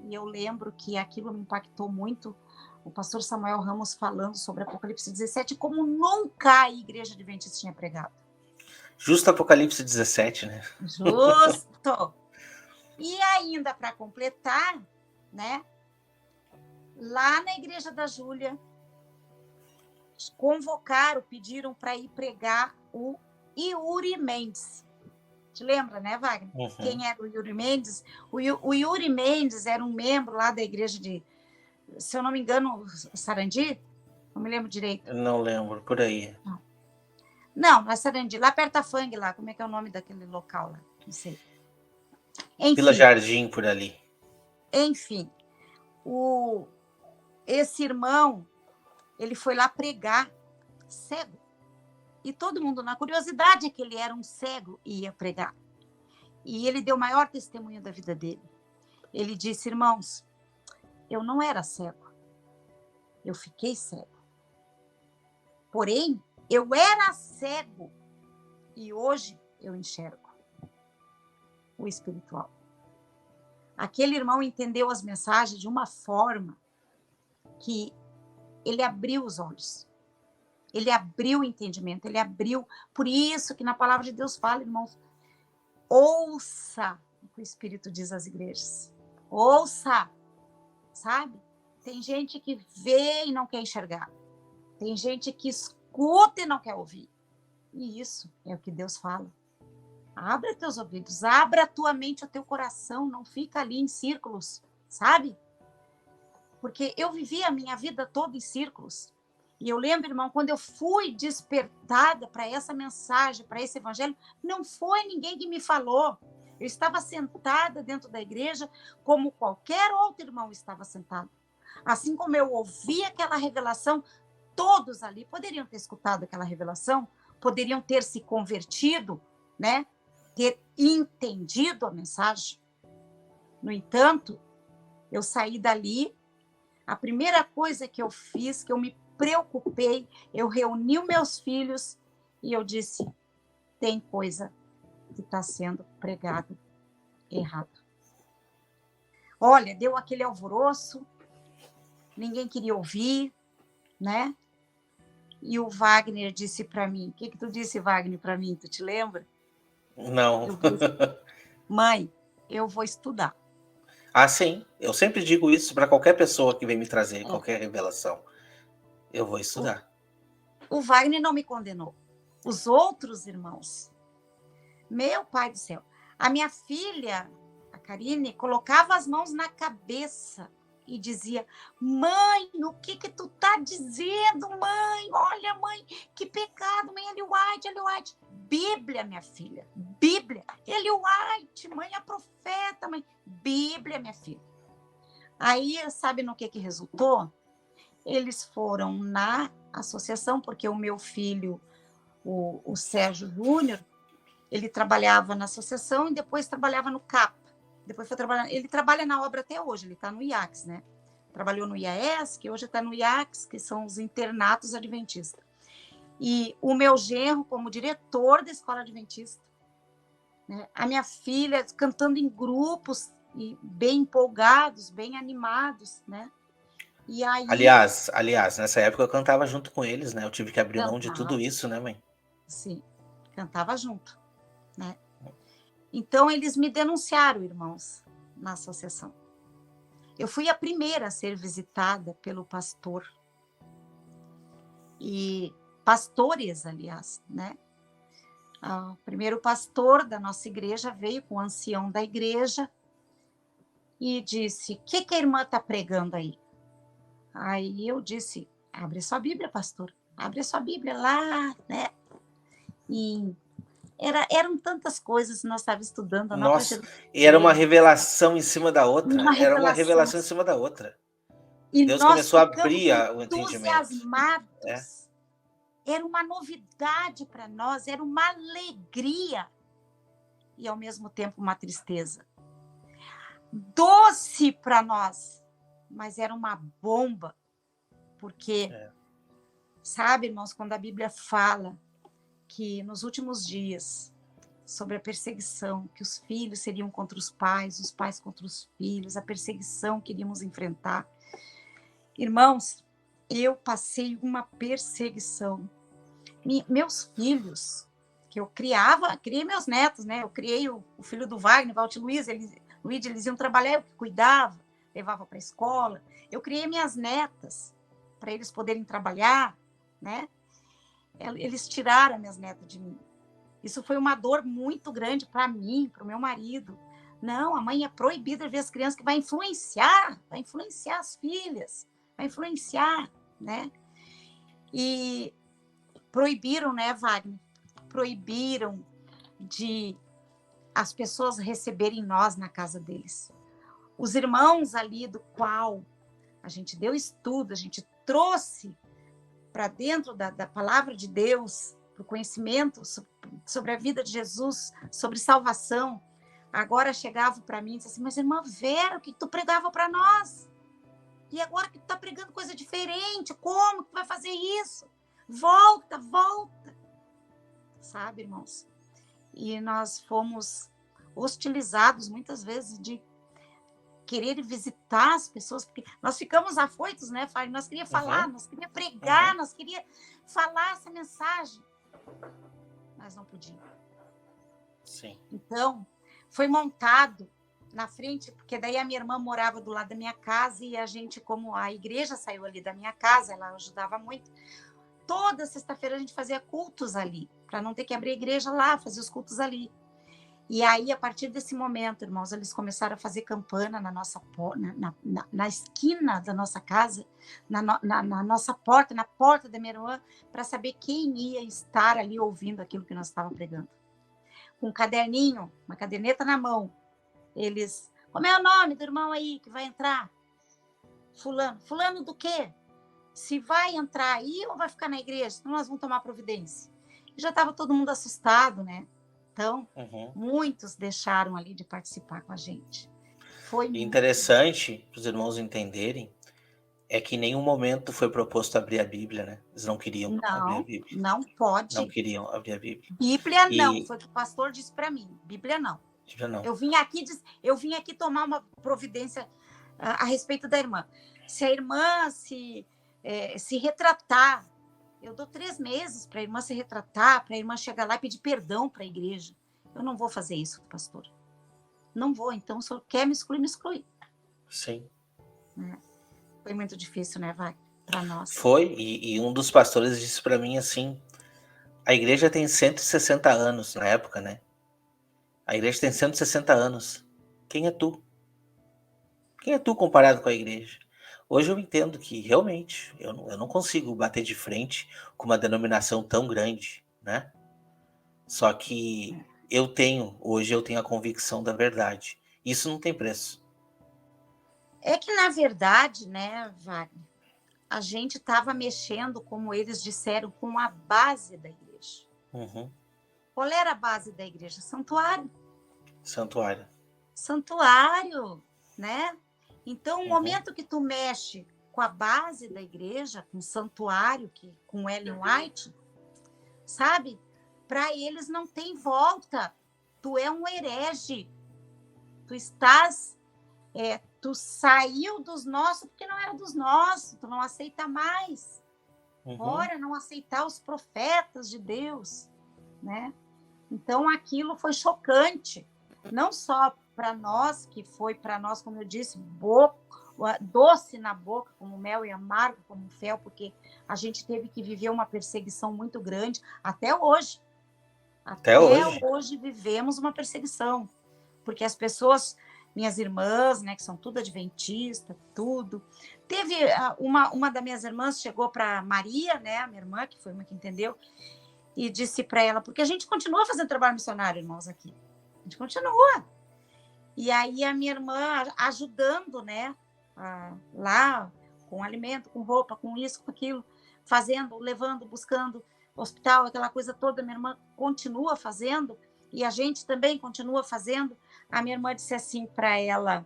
E eu lembro que aquilo me impactou muito, o pastor Samuel Ramos falando sobre Apocalipse 17, como nunca a igreja adventista tinha pregado. Justo Apocalipse 17, né? Justo! E ainda para completar, né? Lá na igreja da Júlia, convocaram, pediram para ir pregar o Yuri Mendes. Te lembra, né, Wagner? Quem era o Yuri Mendes? O Yuri Mendes era um membro lá da igreja de, se eu não me engano, Sarandi? Não me lembro direito. Não lembro, por aí. Não, não é Sarandi, lá perto da Fang, lá. Como é que é o nome daquele local lá? Não sei. Enfim, Vila Jardim, por ali. Enfim, esse irmão, ele foi lá pregar cego. E todo mundo, na curiosidade, que ele era um cego e ia pregar. E ele deu o maior testemunho da vida dele. Ele disse: irmãos, eu não era cego. Eu fiquei cego. Porém, eu era cego. E hoje eu enxergo o espiritual. Aquele irmão entendeu as mensagens de uma forma que ele abriu os olhos. Ele abriu o entendimento, ele abriu. Por isso que na palavra de Deus fala, irmãos, ouça o que o Espírito diz às igrejas. Ouça, sabe? Tem gente que vê e não quer enxergar. Tem gente que escuta e não quer ouvir. E isso é o que Deus fala. Abra teus ouvidos, abra a tua mente, o teu coração, não fica ali em círculos, sabe? Porque eu vivi a minha vida toda em círculos. E eu lembro, irmão, quando eu fui despertada para essa mensagem, para esse evangelho, não foi ninguém que me falou. Eu estava sentada dentro da igreja como qualquer outro irmão estava sentado. Assim como eu ouvi aquela revelação, todos ali poderiam ter escutado aquela revelação, poderiam ter se convertido, né? Ter entendido a mensagem. No entanto, eu saí dali, a primeira coisa que eu fiz, que eu me preocupei, eu reuni os meus filhos e eu disse, tem coisa que está sendo pregada errado. Olha, deu aquele alvoroço, ninguém queria ouvir, né? E o Wagner disse para mim, o que tu disse, Wagner, para mim? Tu te lembra? Não. Eu disse, mãe, eu vou estudar. Ah, sim. Eu sempre digo isso para qualquer pessoa que vem me trazer qualquer revelação. Eu vou estudar. O Wagner não me condenou. Os outros irmãos, meu pai do céu, a minha filha, a Karine, colocava as mãos na cabeça e dizia, mãe, o que tu tá dizendo, mãe? Olha, mãe, que pecado, mãe, Ellen White, Ellen White. Bíblia, minha filha, Bíblia. Ellen White, mãe, a profeta, mãe. Bíblia, minha filha. Aí, sabe no que resultou? Eles foram na associação, porque o meu filho, o Sérgio Júnior, ele trabalhava na associação e depois trabalhava no CAP. Depois foi trabalhar. Ele trabalha na obra até hoje, ele está no IACS, né? Trabalhou no IAS, que hoje está no IACS, que são os internatos adventistas. E o meu genro, como diretor da escola adventista, né? A minha filha cantando em grupos, e bem empolgados, bem animados, né? E aí, aliás, nessa época eu cantava junto com eles, né? Eu tive que abrir mão de tudo isso, né, mãe? Sim, cantava junto, né? Então, eles me denunciaram, irmãos, na associação. Eu fui a primeira a ser visitada pelo pastor. E pastores, aliás, né? O primeiro pastor da nossa igreja veio com o ancião da igreja e disse, o que a irmã está pregando aí? Aí eu disse, abre sua Bíblia, pastor. Abre sua Bíblia lá, né? E eram tantas coisas que nós estávamos estudando. A nova Nossa, e era uma revelação em cima da outra. Uma Era uma revelação. revelação em cima da outra. E Deus nós começou a ficamos abrir o entendimento. entusiasmados. Era uma novidade para nós, era uma alegria e, ao mesmo tempo, uma tristeza. Doce para nós, mas era uma bomba, porque, sabe, irmãos, quando a Bíblia fala que nos últimos dias, sobre a perseguição, que os filhos seriam contra os pais contra os filhos, a perseguição que iríamos enfrentar. Irmãos, eu passei uma perseguição. Meus filhos, que eu criei meus netos, né? Eu criei o filho do Wagner, o Valti Luiz, eles iam trabalhar, eu que cuidava, levava para a escola. Eu criei minhas netas para eles poderem trabalhar, né? Eles tiraram minhas netas de mim. Isso foi uma dor muito grande para mim, para o meu marido. Não, a mãe é proibida de ver as crianças, que vai influenciar as filhas, vai influenciar, né? E proibiram, né, Wagner? Proibiram de as pessoas receberem nós na casa deles. Os irmãos ali do qual a gente deu estudo, a gente trouxe para dentro da palavra de Deus, para o conhecimento sobre a vida de Jesus, sobre salvação, agora chegava para mim e disse assim, mas irmã Vera, o que tu pregava para nós? E agora que tu está pregando coisa diferente, como que tu vai fazer isso? Volta. Sabe, irmãos? E nós fomos hostilizados muitas vezes de querer visitar as pessoas, porque nós ficamos afoitos, né, Fábio? Nós queríamos falar, nós queríamos pregar, nós queríamos falar essa mensagem, mas não podíamos. Sim. Então, foi montado na frente, porque daí a minha irmã morava do lado da minha casa e a gente, como a igreja saiu ali da minha casa, ela ajudava muito, toda sexta-feira a gente fazia cultos ali, para não ter que abrir a igreja lá, fazer os cultos ali. E aí, a partir desse momento, irmãos, eles começaram a fazer campana na nossa na esquina da nossa casa, na nossa porta, na porta da minha irmã, para saber quem ia estar ali ouvindo aquilo que nós estávamos pregando. Com um caderninho, uma caderneta na mão, eles... Como é o nome do irmão aí que vai entrar? Fulano. Fulano do quê? Se vai entrar aí ou vai ficar na igreja? Então, nós vamos tomar providência. E já estava todo mundo assustado, né? Então, muitos deixaram ali de participar com a gente. Foi Interessante para os irmãos entenderem é que em nenhum momento foi proposto abrir a Bíblia, né? Eles não queriam abrir a Bíblia. Não pode. Não queriam abrir a Bíblia. Bíblia não, foi o que o pastor disse para mim. Bíblia não. Bíblia não. Eu vim aqui tomar uma providência a respeito da irmã. Se a irmã se retratar, eu dou 3 meses para a irmã se retratar, para a irmã chegar lá e pedir perdão para a igreja. Eu não vou fazer isso, pastor. Não vou, então, se o senhor quer me excluir, me exclui. Sim. Foi muito difícil, né, Wagner? Para nós. Foi, e um dos pastores disse para mim assim, a igreja tem 160 anos na época, né? A igreja tem 160 anos. Quem é tu? Quem é tu comparado com a igreja? Hoje eu entendo que realmente eu não consigo bater de frente com uma denominação tão grande, né? Só que hoje eu tenho a convicção da verdade. Isso não tem preço. É que, na verdade, né, Wagner, a gente estava mexendo, como eles disseram, com a base da igreja. Qual era a base da igreja? Santuário. Santuário. Santuário, né? Então, o momento que tu mexe com a base da igreja, com o santuário, com Ellen White, sabe? Para eles não tem volta. Tu é um herege. Tu estás... tu saiu dos nossos porque não era dos nossos. Tu não aceita mais. Ora, não aceitar os profetas de Deus, né? Então, aquilo foi chocante. Não só para nós, que foi para nós, como eu disse, doce na boca, como mel, e amargo como fel, porque a gente teve que viver uma perseguição muito grande, até hoje. Até hoje vivemos uma perseguição, porque as pessoas, minhas irmãs, né, que são tudo adventistas, tudo. Teve uma das minhas irmãs, chegou para Maria, né, a minha irmã, que foi uma que entendeu, e disse para ela, porque a gente continua fazendo trabalho missionário, irmãos, aqui. A gente continua. E aí a minha irmã ajudando, né, lá, com alimento, com roupa, com isso, com aquilo, fazendo, levando, buscando, hospital, aquela coisa toda, minha irmã continua fazendo, e a gente também continua fazendo. A minha irmã disse assim para ela,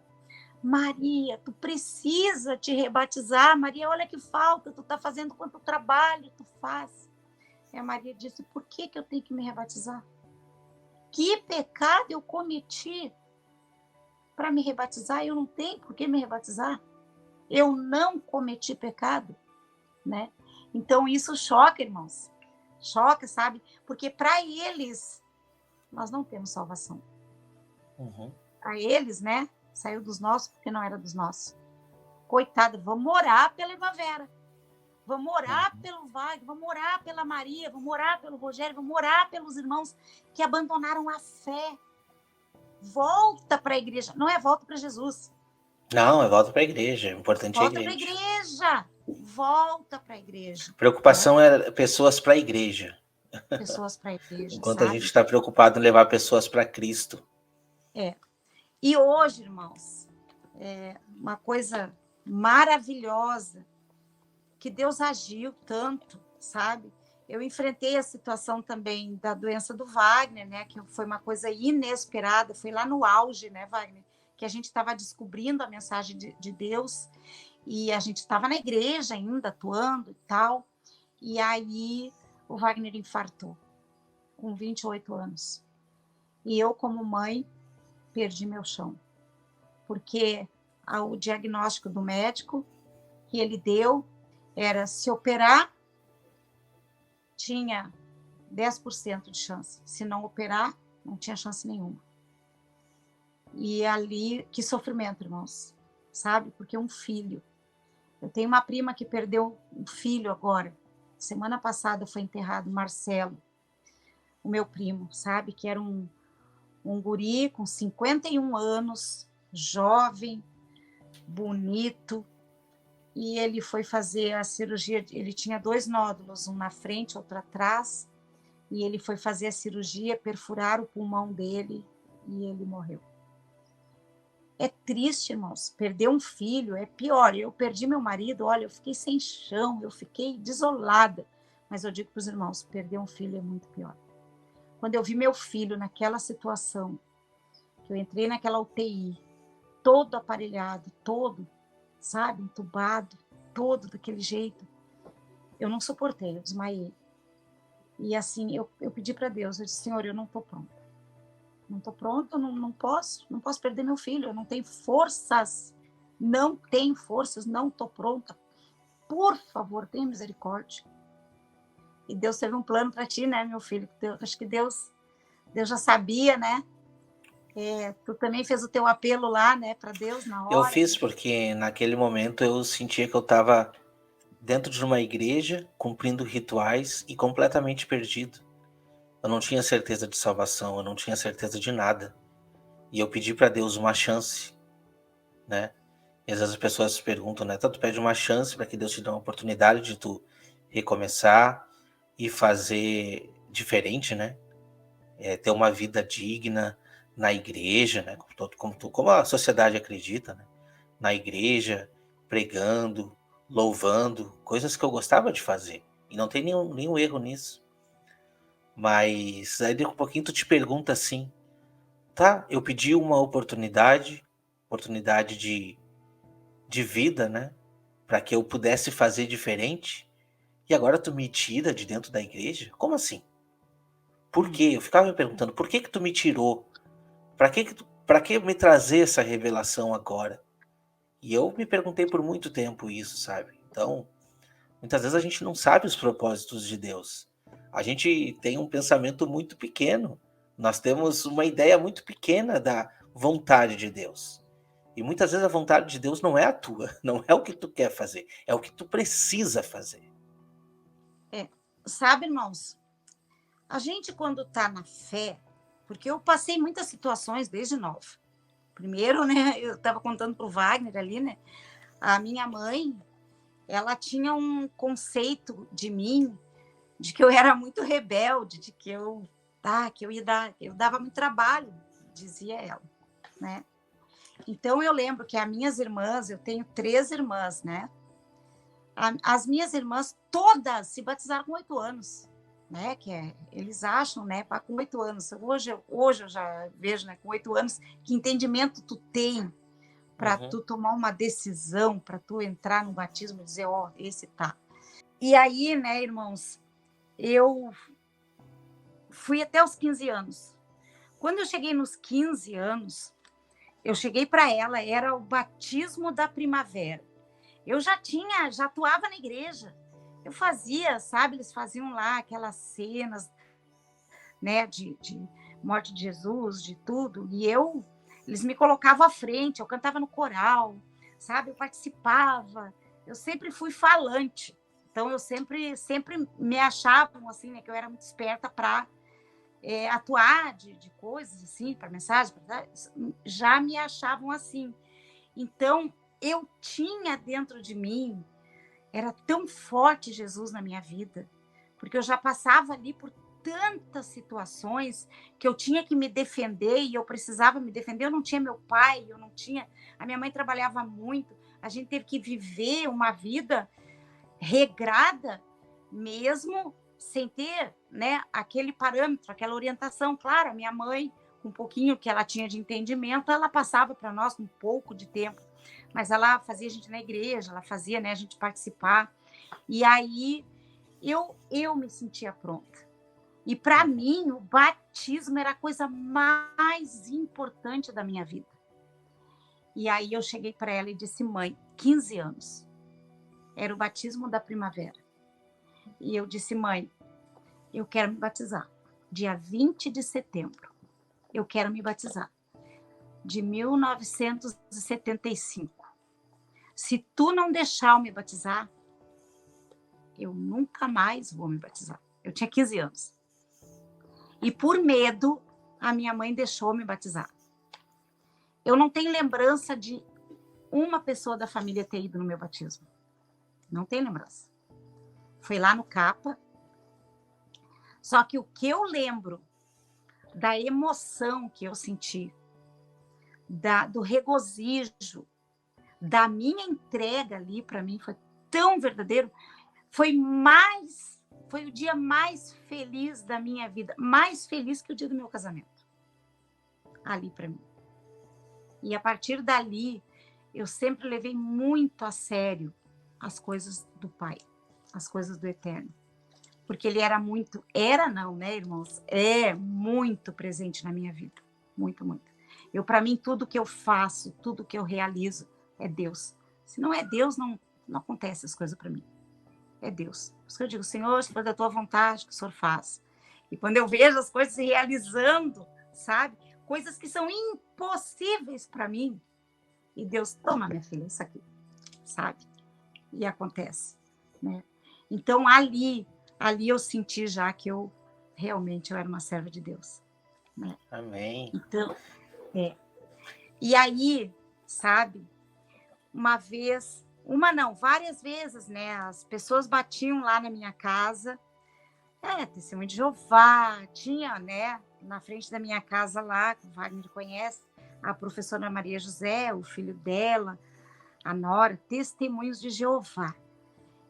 Maria, tu precisa te rebatizar, Maria, olha que falta, tu tá fazendo quanto trabalho tu faz. E a Maria disse, por que eu tenho que me rebatizar? Que pecado eu cometi para me rebatizar? Eu não tenho por que me rebatizar. Eu não cometi pecado, né? Então, isso choca, irmãos. Choca, sabe? Porque para eles, nós não temos salvação. Para eles, né? Saiu dos nossos porque não era dos nossos. Coitada, vamos orar pela Irmã Vera. Vamos orar pelo Wagner, vamos orar pela Maria, vamos orar pelo Rogério, vamos orar pelos irmãos que abandonaram a fé. Volta para a igreja. Não é volta para Jesus. Não, é volta para a igreja. O importante é a igreja. Volta para a igreja. Volta para a igreja. Preocupação é pessoas para a igreja. Pessoas para a igreja. Enquanto a gente está preocupado em levar pessoas para Cristo. E hoje, irmãos, é uma coisa maravilhosa que Deus agiu tanto, sabe? Eu enfrentei a situação também da doença do Wagner, né? Que foi uma coisa inesperada, foi lá no auge, né, Wagner? Que a gente estava descobrindo a mensagem de Deus e a gente estava na igreja ainda, atuando e tal. E aí o Wagner infartou, com 28 anos. E eu, como mãe, perdi meu chão. Porque o diagnóstico do médico que ele deu era se operar, tinha 10% de chance. Se não operar, não tinha chance nenhuma. E ali, que sofrimento, irmãos, sabe? Porque um filho. Eu tenho uma prima que perdeu um filho agora. Semana passada foi enterrado Marcelo, o meu primo, sabe? Que era um um guri com 51 anos, jovem, bonito, e ele foi fazer a cirurgia, ele tinha 2 nódulos, um na frente, outro atrás, e ele foi fazer a cirurgia, perfurar o pulmão dele, e ele morreu. É triste, irmãos, perder um filho é pior. Eu perdi meu marido, olha, eu fiquei sem chão, eu fiquei desolada, mas eu digo para os irmãos, perder um filho é muito pior. Quando eu vi meu filho naquela situação, que eu entrei naquela UTI, todo aparelhado, todo, sabe, entubado, todo daquele jeito, eu não suportei, eu desmaiei. E assim, eu pedi para Deus, eu disse, Senhor, eu não estou pronta. Não estou pronta, não posso perder meu filho, eu não tenho forças, não estou pronta. Por favor, tenha misericórdia. E Deus teve um plano para ti, né, meu filho? Acho que Deus já sabia, né? Tu também fez o teu apelo lá, né, para Deus na hora. Eu fiz porque naquele momento eu sentia que eu estava dentro de uma igreja, cumprindo rituais e completamente perdido. Eu não tinha certeza de salvação, eu não tinha certeza de nada. E eu pedi para Deus uma chance, né? E às vezes as pessoas se perguntam, né? Então tu pede uma chance para que Deus te dê uma oportunidade de tu recomeçar e fazer diferente, né? Ter uma vida digna na igreja, né? Como a sociedade acredita, né? Na igreja, pregando, louvando, coisas que eu gostava de fazer. E não tem nenhum erro nisso. Mas aí daqui a pouquinho tu te pergunta assim, tá, eu pedi uma oportunidade de vida, né? Para que eu pudesse fazer diferente. E agora tu me tira de dentro da igreja? Como assim? Por quê? Eu ficava me perguntando, por que tu me tirou? Para que me trazer essa revelação agora? E eu me perguntei por muito tempo isso, sabe? Então, muitas vezes a gente não sabe os propósitos de Deus. A gente tem um pensamento muito pequeno. Nós temos uma ideia muito pequena da vontade de Deus. E muitas vezes a vontade de Deus não é a tua, não é o que tu quer fazer, é o que tu precisa fazer. Sabe, irmãos, a gente quando está na fé, porque eu passei muitas situações desde nova. Primeiro, né, eu estava contando para o Wagner ali, né, a minha mãe, ela tinha um conceito de mim, de que eu era muito rebelde, de que eu dava muito trabalho, dizia ela, né? Então eu lembro que as minhas irmãs, eu tenho 3 irmãs, né? As minhas irmãs todas se batizaram com 8 anos, né? Eles acham, né? Com 8 anos. Hoje eu já vejo, né? Com 8 anos, que entendimento tu tem para tu tomar uma decisão, para tu entrar no batismo e dizer, ó, esse tá. E aí, né, irmãos, eu fui até os 15 anos. Quando eu cheguei nos 15 anos, eu cheguei para ela, era o batismo da primavera. Eu já atuava na igreja. Eu fazia, sabe, eles faziam lá aquelas cenas, né, de morte de Jesus, de tudo, e eles me colocavam à frente, eu cantava no coral, sabe, eu participava, eu sempre fui falante, então eu sempre me achavam assim, né, que eu era muito esperta para atuar de coisas assim, para mensagem, já me achavam assim. Então eu tinha dentro de mim, era tão forte Jesus na minha vida, porque eu já passava ali por tantas situações que eu tinha que me defender e eu precisava me defender. Eu não tinha meu pai, eu não tinha. A minha mãe trabalhava muito, a gente teve que viver uma vida regrada, mesmo sem ter, né, aquele parâmetro, aquela orientação. Claro, a minha mãe, com um pouquinho que ela tinha de entendimento, ela passava para nós um pouco de tempo, mas ela fazia a gente na igreja, ela fazia, né, a gente participar. E aí eu me sentia pronta. E para mim, o batismo era a coisa mais importante da minha vida. E aí eu cheguei para ela e disse, mãe, 15 anos. Era o batismo da primavera. E eu disse, mãe, eu quero me batizar. Dia 20 de setembro, eu quero me batizar. De 1975. Se tu não deixar eu me batizar, eu nunca mais vou me batizar. Eu tinha 15 anos. E por medo, a minha mãe deixou me batizar. Eu não tenho lembrança de uma pessoa da família ter ido no meu batismo. Não tenho lembrança. Foi lá no Capa. Só que o que eu lembro da emoção que eu senti, do regozijo, da minha entrega ali para mim, foi tão verdadeiro. Foi o dia mais feliz da minha vida, mais feliz que o dia do meu casamento. Ali para mim. E a partir dali, eu sempre levei muito a sério as coisas do Pai, as coisas do Eterno. Porque ele não, né, irmãos? É muito presente na minha vida. Muito, muito. Para mim, tudo que eu faço, tudo que eu realizo é Deus. Se não é Deus, não acontece as coisas para mim. É Deus. Por isso que eu digo, Senhor, se for da tua vontade, que o Senhor faz. E quando eu vejo as coisas se realizando, sabe? Coisas que são impossíveis para mim. E Deus, toma, minha filha, isso aqui. Sabe? E acontece. Né? Então, ali eu senti já que eu era uma serva de Deus. Né? Amém. Então, E aí, sabe? Várias vezes, né? As pessoas batiam lá na minha casa. Testemunho de Jeová, tinha, né? Na frente da minha casa lá, que o Wagner conhece, a professora Maria José, o filho dela, a nora, testemunhos de Jeová.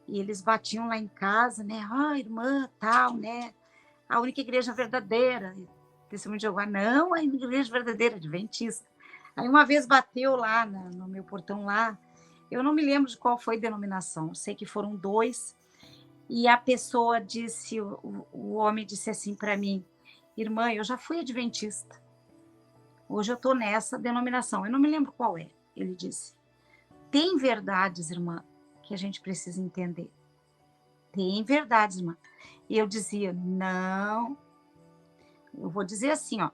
E eles batiam lá em casa, né? Irmã, tal, né? A única igreja verdadeira. Testemunho de Jeová, não, a igreja verdadeira, adventista. Aí uma vez bateu lá no meu portão lá, eu não me lembro de qual foi a denominação, sei que foram 2, e a pessoa disse, o homem disse assim para mim, irmã, eu já fui adventista, hoje eu estou nessa denominação, eu não me lembro qual é, ele disse. Tem verdades, irmã, que a gente precisa entender. Tem verdades, irmã. E eu dizia, não, eu vou dizer assim, ó,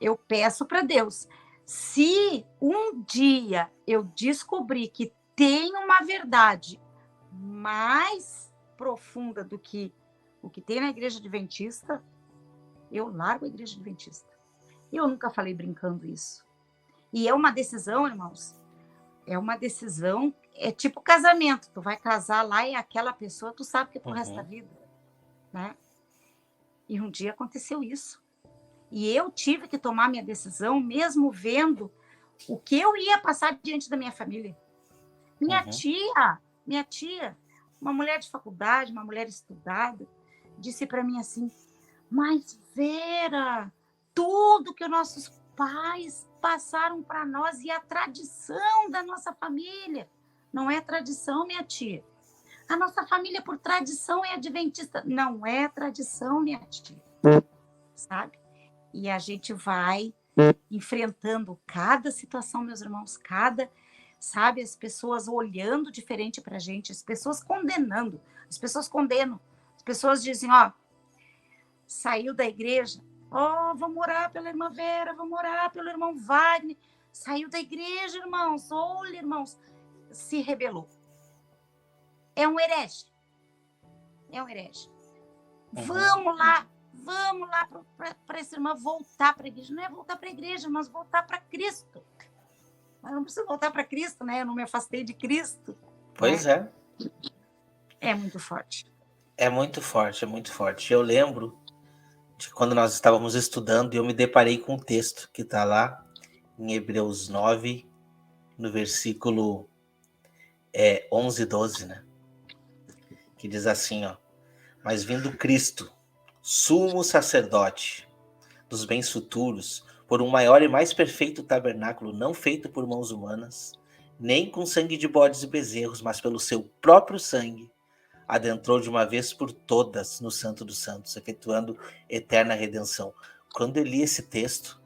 eu peço para Deus, se um dia eu descobrir que tem uma verdade mais profunda do que o que tem na igreja adventista, eu largo a igreja adventista. Eu nunca falei brincando isso. E é uma decisão, irmãos, é uma decisão, é tipo casamento, tu vai casar lá e aquela pessoa, tu sabe que é pro resto da vida, né? E um dia aconteceu isso. E eu tive que tomar minha decisão, mesmo vendo o que eu ia passar diante da minha família. Minha tia, uma mulher de faculdade, uma mulher estudada, disse para mim assim, mas Vera, tudo que os nossos pais passaram para nós e a tradição da nossa família. Não é tradição, minha tia. A nossa família, por tradição, é adventista. Não é tradição, minha tia. Sabe? E a gente vai enfrentando cada situação, meus irmãos, sabe, as pessoas olhando diferente para a gente, as pessoas condenando, as pessoas condenam, as pessoas dizem, saiu da igreja, vamos orar pela irmã Vera, vamos orar pelo irmão Wagner, saiu da igreja, irmãos, olha, irmãos, se rebelou. É um herege. Vamos lá para essa irmã voltar para a igreja. Não é voltar para a igreja, mas voltar para Cristo. Mas não preciso voltar para Cristo, né? Eu não me afastei de Cristo. Pois né? É muito forte. É muito forte, é muito forte. Eu lembro de quando nós estávamos estudando e eu me deparei com um texto que está lá em Hebreus 9, no versículo 11 e 12, né? Que diz assim, mas vindo Cristo, sumo sacerdote dos bens futuros, por um maior e mais perfeito tabernáculo, não feito por mãos humanas, nem com sangue de bodes e bezerros, mas pelo seu próprio sangue, adentrou de uma vez por todas no Santo dos Santos, efetuando eterna redenção. Quando eu li esse texto,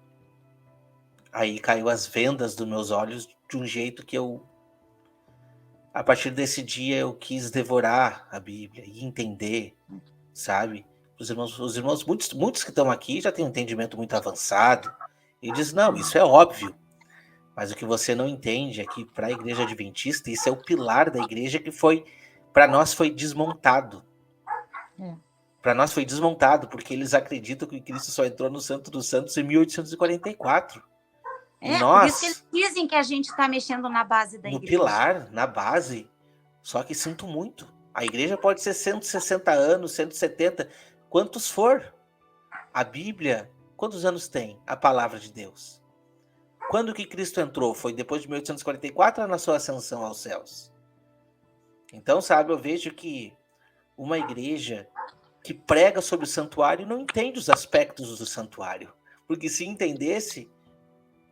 aí caiu as vendas dos meus olhos de um jeito que a partir desse dia, eu quis devorar a Bíblia e entender, sabe? Os irmãos, muitos que estão aqui já têm um entendimento muito avançado. E diz, não, isso é óbvio. Mas o que você não entende é que para a igreja adventista, isso é o pilar da igreja que para nós foi desmontado. para nós foi desmontado, porque eles acreditam que Cristo só entrou no Santo dos Santos em 1844. E Por isso que eles nós, dizem que a gente está mexendo na base da no igreja. pilar, na base, só que sinto muito. A igreja pode ser 160 anos, 170, quantos for. A Bíblia, quantos anos tem? A palavra de Deus. Quando que Cristo entrou? Foi depois de 1844 ou na sua ascensão aos céus? Então, sabe, eu vejo que uma igreja que prega sobre o santuário não entende os aspectos do santuário. Porque se entendesse,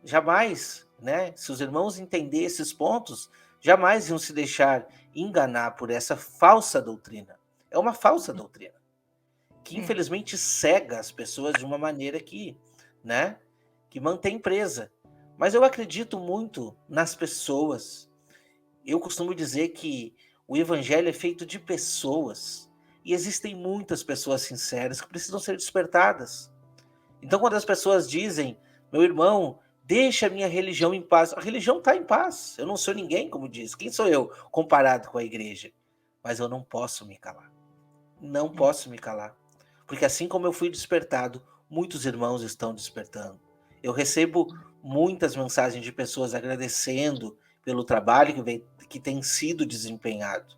jamais, né? Se os irmãos entendessem esses pontos, jamais iam se deixar enganar por essa falsa doutrina. É uma falsa doutrina que infelizmente cega as pessoas de uma maneira que, né, que mantém presa. Mas eu acredito muito nas pessoas. Eu costumo dizer que o evangelho é feito de pessoas. E existem muitas pessoas sinceras que precisam ser despertadas. Então, quando as pessoas dizem, meu irmão, deixa a minha religião em paz. A religião está em paz. Eu não sou ninguém, como diz. Quem sou eu comparado com a igreja? Mas eu não posso me calar. Não posso me calar. Porque assim como eu fui despertado, muitos irmãos estão despertando. Eu recebo muitas mensagens de pessoas agradecendo pelo trabalho que tem sido desempenhado.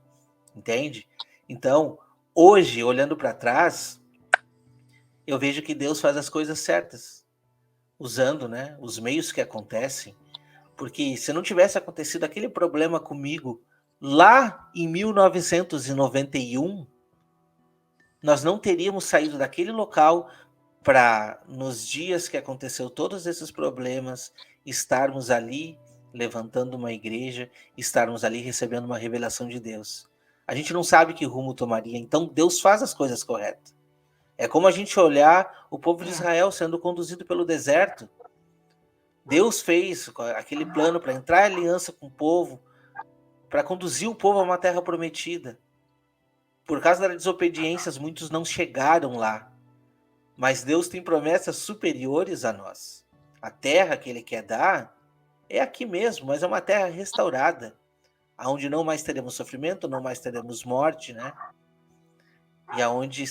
Entende? Então, hoje, olhando para trás, eu vejo que Deus faz as coisas certas, usando, né, os meios que acontecem. Porque se não tivesse acontecido aquele problema comigo lá em 1991, nós não teríamos saído daquele local para, nos dias que aconteceu todos esses problemas, estarmos ali levantando uma igreja, estarmos ali recebendo uma revelação de Deus. A gente não sabe que rumo tomaria, então Deus faz as coisas corretas. É como a gente olhar o povo de Israel sendo conduzido pelo deserto. Deus fez aquele plano para entrar em aliança com o povo, para conduzir o povo a uma terra prometida. Por causa das desobediências, muitos não chegaram lá. Mas Deus tem promessas superiores a nós. A terra que Ele quer dar é aqui mesmo, mas é uma terra restaurada, onde não mais teremos sofrimento, não mais teremos morte, né? E aonde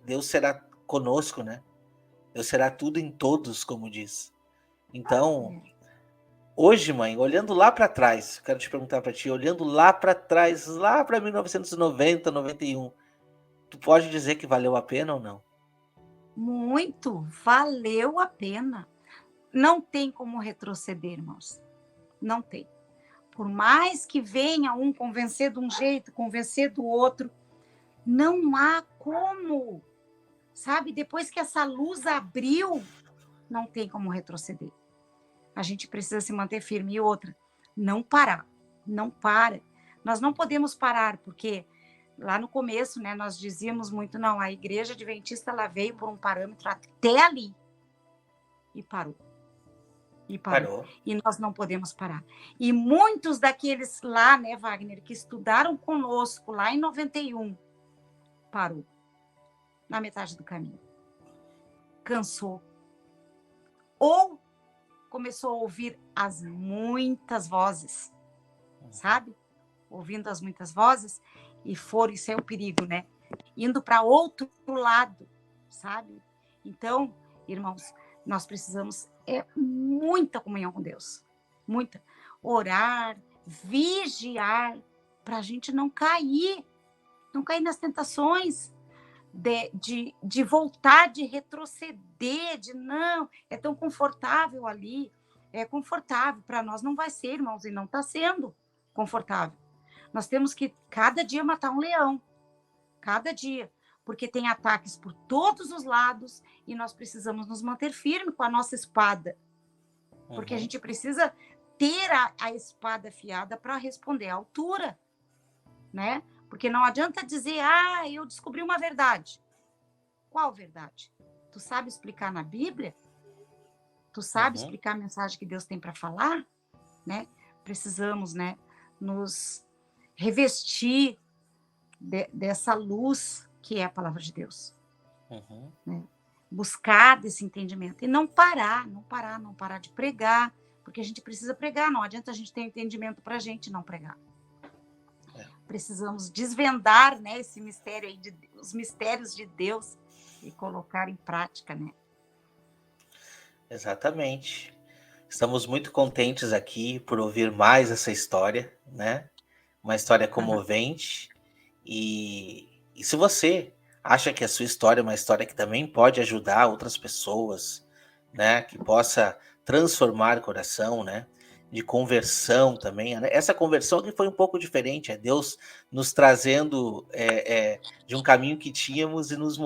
Deus será conosco, né? Deus será tudo em todos, como diz. Então, hoje, mãe, olhando lá para trás, quero te perguntar para ti, olhando lá para trás, lá para 1990, 91, tu pode dizer que valeu a pena ou não? Muito, valeu a pena. Não tem como retroceder, irmãos. Não tem. Por mais que venha um convencer de um jeito, convencer do outro, não há como. Sabe, depois que essa luz abriu, não tem como retroceder. A gente precisa se manter firme. E outra, não parar. Não para. Nós não podemos parar, porque lá no começo, né, nós dizíamos muito, não, a igreja adventista, ela veio por um parâmetro até ali. E parou. E parou. E nós não podemos parar. E muitos daqueles lá, né, Wagner, que estudaram conosco lá em 91, parou. Na metade do caminho. Cansou. Ou começou a ouvir as muitas vozes, sabe? Ouvindo as muitas vozes, e foram, isso é o perigo, né? Indo para outro lado, sabe? Então, irmãos, nós precisamos muita comunhão com Deus, muita. Orar, vigiar, para a gente não cair nas tentações de voltar, de retroceder, de não, é tão confortável ali, é confortável, para nós não vai ser, irmãos, e não está sendo confortável. Nós temos que, cada dia, matar um leão, cada dia, porque tem ataques por todos os lados e nós precisamos nos manter firmes com a nossa espada, porque a gente precisa ter a espada afiada para responder à altura, né? Porque não adianta dizer, eu descobri uma verdade. Qual verdade? Tu sabe explicar na Bíblia? Tu sabe explicar a mensagem que Deus tem para falar? Né? Precisamos, né, nos revestir dessa luz que é a palavra de Deus. Né? Buscar desse entendimento. E não parar de pregar, porque a gente precisa pregar. Não adianta a gente ter entendimento para a gente não pregar. precisamos desvendar, né, esse mistério aí, os mistérios de Deus e colocar em prática, né? Exatamente. Estamos muito contentes aqui por ouvir mais essa história, né? Uma história Aham. comovente. E se você acha que a sua história é uma história que também pode ajudar outras pessoas, né? Que possa transformar o coração, né? De conversão também, né? Essa conversão que foi um pouco diferente, é Deus nos trazendo de um caminho que tínhamos e nos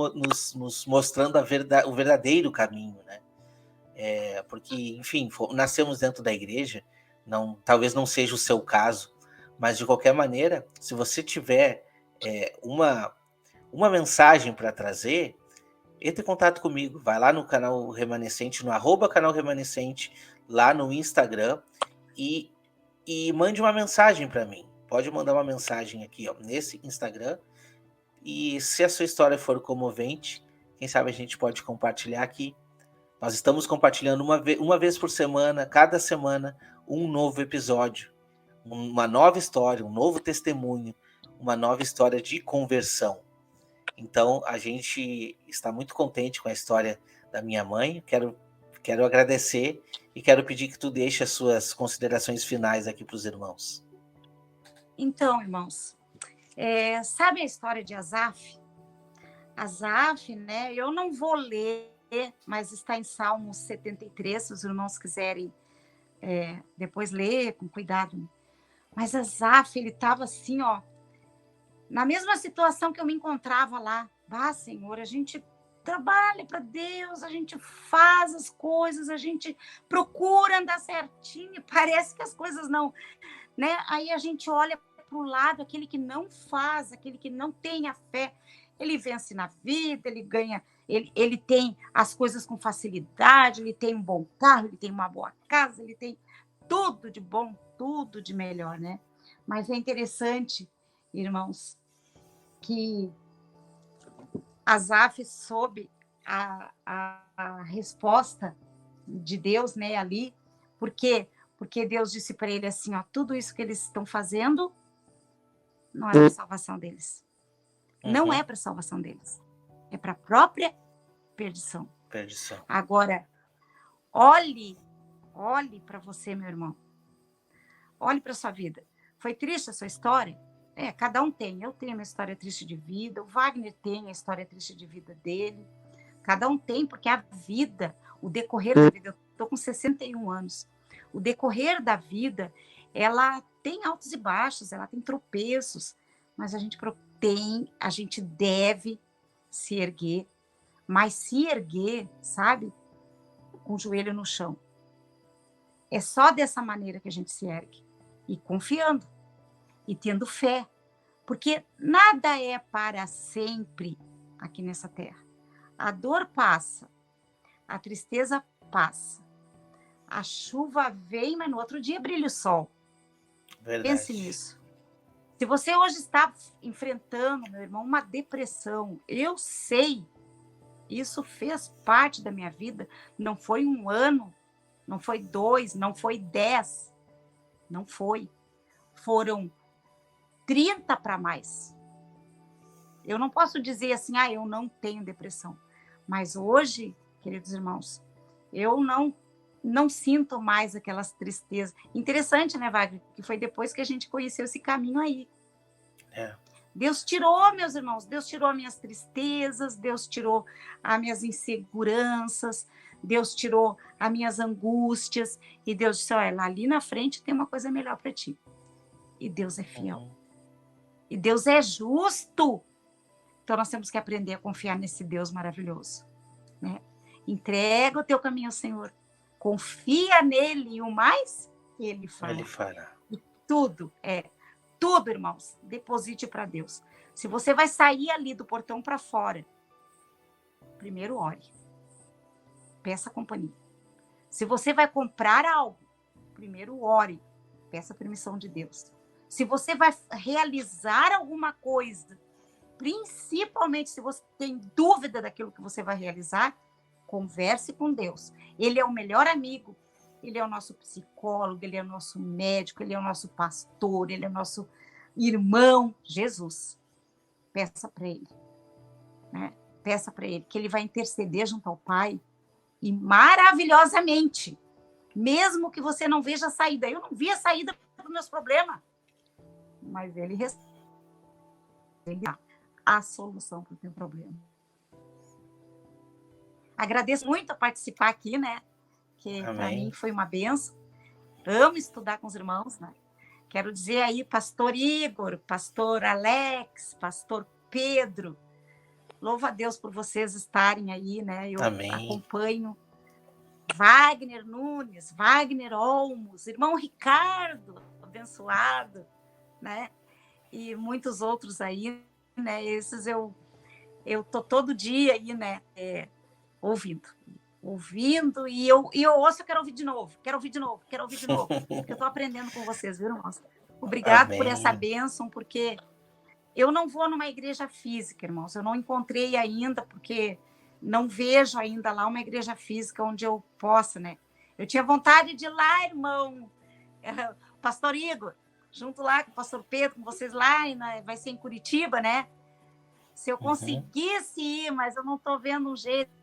mostrando o verdadeiro caminho, né? Porque, enfim, nascemos dentro da igreja, não, talvez não seja o seu caso, mas de qualquer maneira, se você tiver uma mensagem para trazer, entre em contato comigo, vai lá no canal Remanescente, no @canal Remanescente, lá no Instagram, e, e mande uma mensagem para mim. Pode mandar uma mensagem aqui, ó, nesse Instagram, e se a sua história for comovente, quem sabe a gente pode compartilhar aqui. Nós estamos compartilhando uma vez por semana, cada semana, um novo episódio, uma nova história, um novo testemunho, uma nova história de conversão. Então, a gente está muito contente com a história da minha mãe. Quero agradecer e quero pedir que tu deixe as suas considerações finais aqui para os irmãos. Então, irmãos, sabe a história de Asaf? Asaf, né? Eu não vou ler, mas está em Salmos 73, se os irmãos quiserem depois ler com cuidado. Mas Asaf, ele estava assim, ó, na mesma situação que eu me encontrava lá. Ah, Senhor, a gente trabalha para Deus, a gente faz as coisas, a gente procura andar certinho, e parece que as coisas não, né? Aí a gente olha para o lado, aquele que não faz, aquele que não tem a fé, ele vence na vida, ele ganha, ele tem as coisas com facilidade, ele tem um bom carro, ele tem uma boa casa, ele tem tudo de bom, tudo de melhor, né? Mas é interessante, irmãos, que Asaf soube a resposta de Deus, né, ali. Por quê? Porque Deus disse para ele assim, ó, tudo isso que eles estão fazendo não é para a salvação deles. Não é para a salvação deles. É para a própria perdição. Perdição. Agora, olhe para você, meu irmão. Olhe para a sua vida. Foi triste a sua história? Cada um tem. Eu tenho a minha história triste de vida, o Wagner tem a história triste de vida dele. Cada um tem, porque a vida, o decorrer da vida, eu estou com 61 anos, o decorrer da vida, ela tem altos e baixos, ela tem tropeços, mas a gente deve se erguer, mas se erguer, sabe, com o joelho no chão. É só dessa maneira que a gente se ergue, e confiando, e tendo fé, porque nada é para sempre aqui nessa terra. A dor passa, a tristeza passa, a chuva vem, mas no outro dia brilha o sol. Verdade. Pense nisso. Se você hoje está enfrentando, meu irmão, uma depressão, eu sei, isso fez parte da minha vida, não foi 1 ano, não foi 2, não foi 10, não foi. Foram 30 para mais. Eu não posso dizer assim, eu não tenho depressão. Mas hoje, queridos irmãos, eu não sinto mais aquelas tristezas. Interessante, né, Wagner? Que foi depois que a gente conheceu esse caminho aí. Deus tirou, meus irmãos, Deus tirou as minhas tristezas, Deus tirou as minhas inseguranças, Deus tirou as minhas angústias, e Deus disse, olha, ali na frente tem uma coisa melhor para ti. E Deus é fiel. E Deus é justo. Então, nós temos que aprender a confiar nesse Deus maravilhoso, né? Entrega o teu caminho ao Senhor. Confia nele e o mais ele fará. Ele fará. E tudo, irmãos, deposite para Deus. Se você vai sair ali do portão para fora, primeiro ore. Peça companhia. Se você vai comprar algo, primeiro ore. Peça permissão de Deus. Se você vai realizar alguma coisa, principalmente se você tem dúvida daquilo que você vai realizar, converse com Deus. Ele é o melhor amigo, ele é o nosso psicólogo, ele é o nosso médico, ele é o nosso pastor, ele é o nosso irmão Jesus. Peça para ele, né? Peça para ele que ele vai interceder junto ao Pai e maravilhosamente, mesmo que você não veja a saída. Eu não vi a saída dos meus problemas, mas ele dá a solução para o teu problema. Agradeço muito a participar aqui, né? Que para mim foi uma benção. Amo estudar com os irmãos, né? Quero dizer aí, pastor Igor, pastor Alex, pastor Pedro, louvo a Deus por vocês estarem aí, né? Eu acompanho Wagner Nunes, Wagner Olmos, irmão Ricardo, abençoado, né? E muitos outros aí, né? Esses eu tô todo dia aí, né? Ouvindo, e eu ouço, eu quero ouvir de novo, porque eu estou aprendendo com vocês, viu, irmãos? Obrigado por essa bênção, porque eu não vou numa igreja física, irmãos, eu não encontrei ainda, porque não vejo ainda lá uma igreja física onde eu possa, né? Eu tinha vontade de ir lá, irmão, pastor Igor, junto lá com o pastor Pedro, com vocês lá, vai ser em Curitiba, né? Se eu conseguisse ir, mas eu não estou vendo um jeito.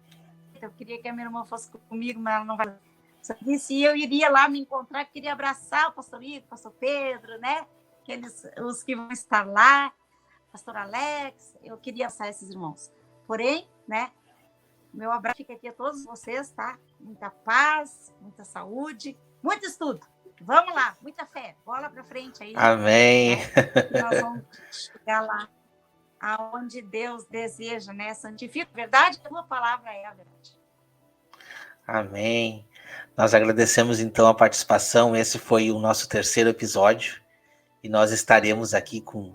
Eu queria que a minha irmã fosse comigo, mas ela não vai. Só disse, eu iria lá me encontrar, queria abraçar o pastor Igor, o pastor Pedro, né? Os que vão estar lá, pastor Alex, eu queria abraçar esses irmãos. Porém, né? Meu abraço fica aqui a todos vocês, tá? Muita paz, muita saúde, muito estudo. Vamos lá, muita fé, bola para frente aí. Amém. Né? E nós vamos chegar lá aonde Deus deseja, né? Santifica a verdade, a tua palavra é a verdade. Amém. Nós agradecemos então a participação. Esse foi o nosso terceiro episódio e nós estaremos aqui com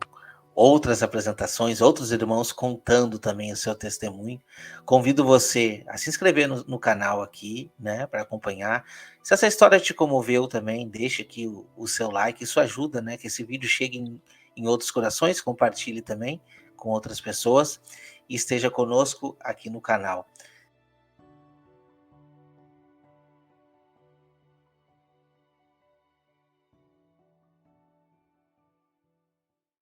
outras apresentações, outros irmãos contando também o seu testemunho. Convido você a se inscrever no canal aqui, né, para acompanhar. Se essa história te comoveu também, deixe aqui o seu like, isso ajuda, né, que esse vídeo chegue em outros corações, compartilhe também com outras pessoas e esteja conosco aqui no canal.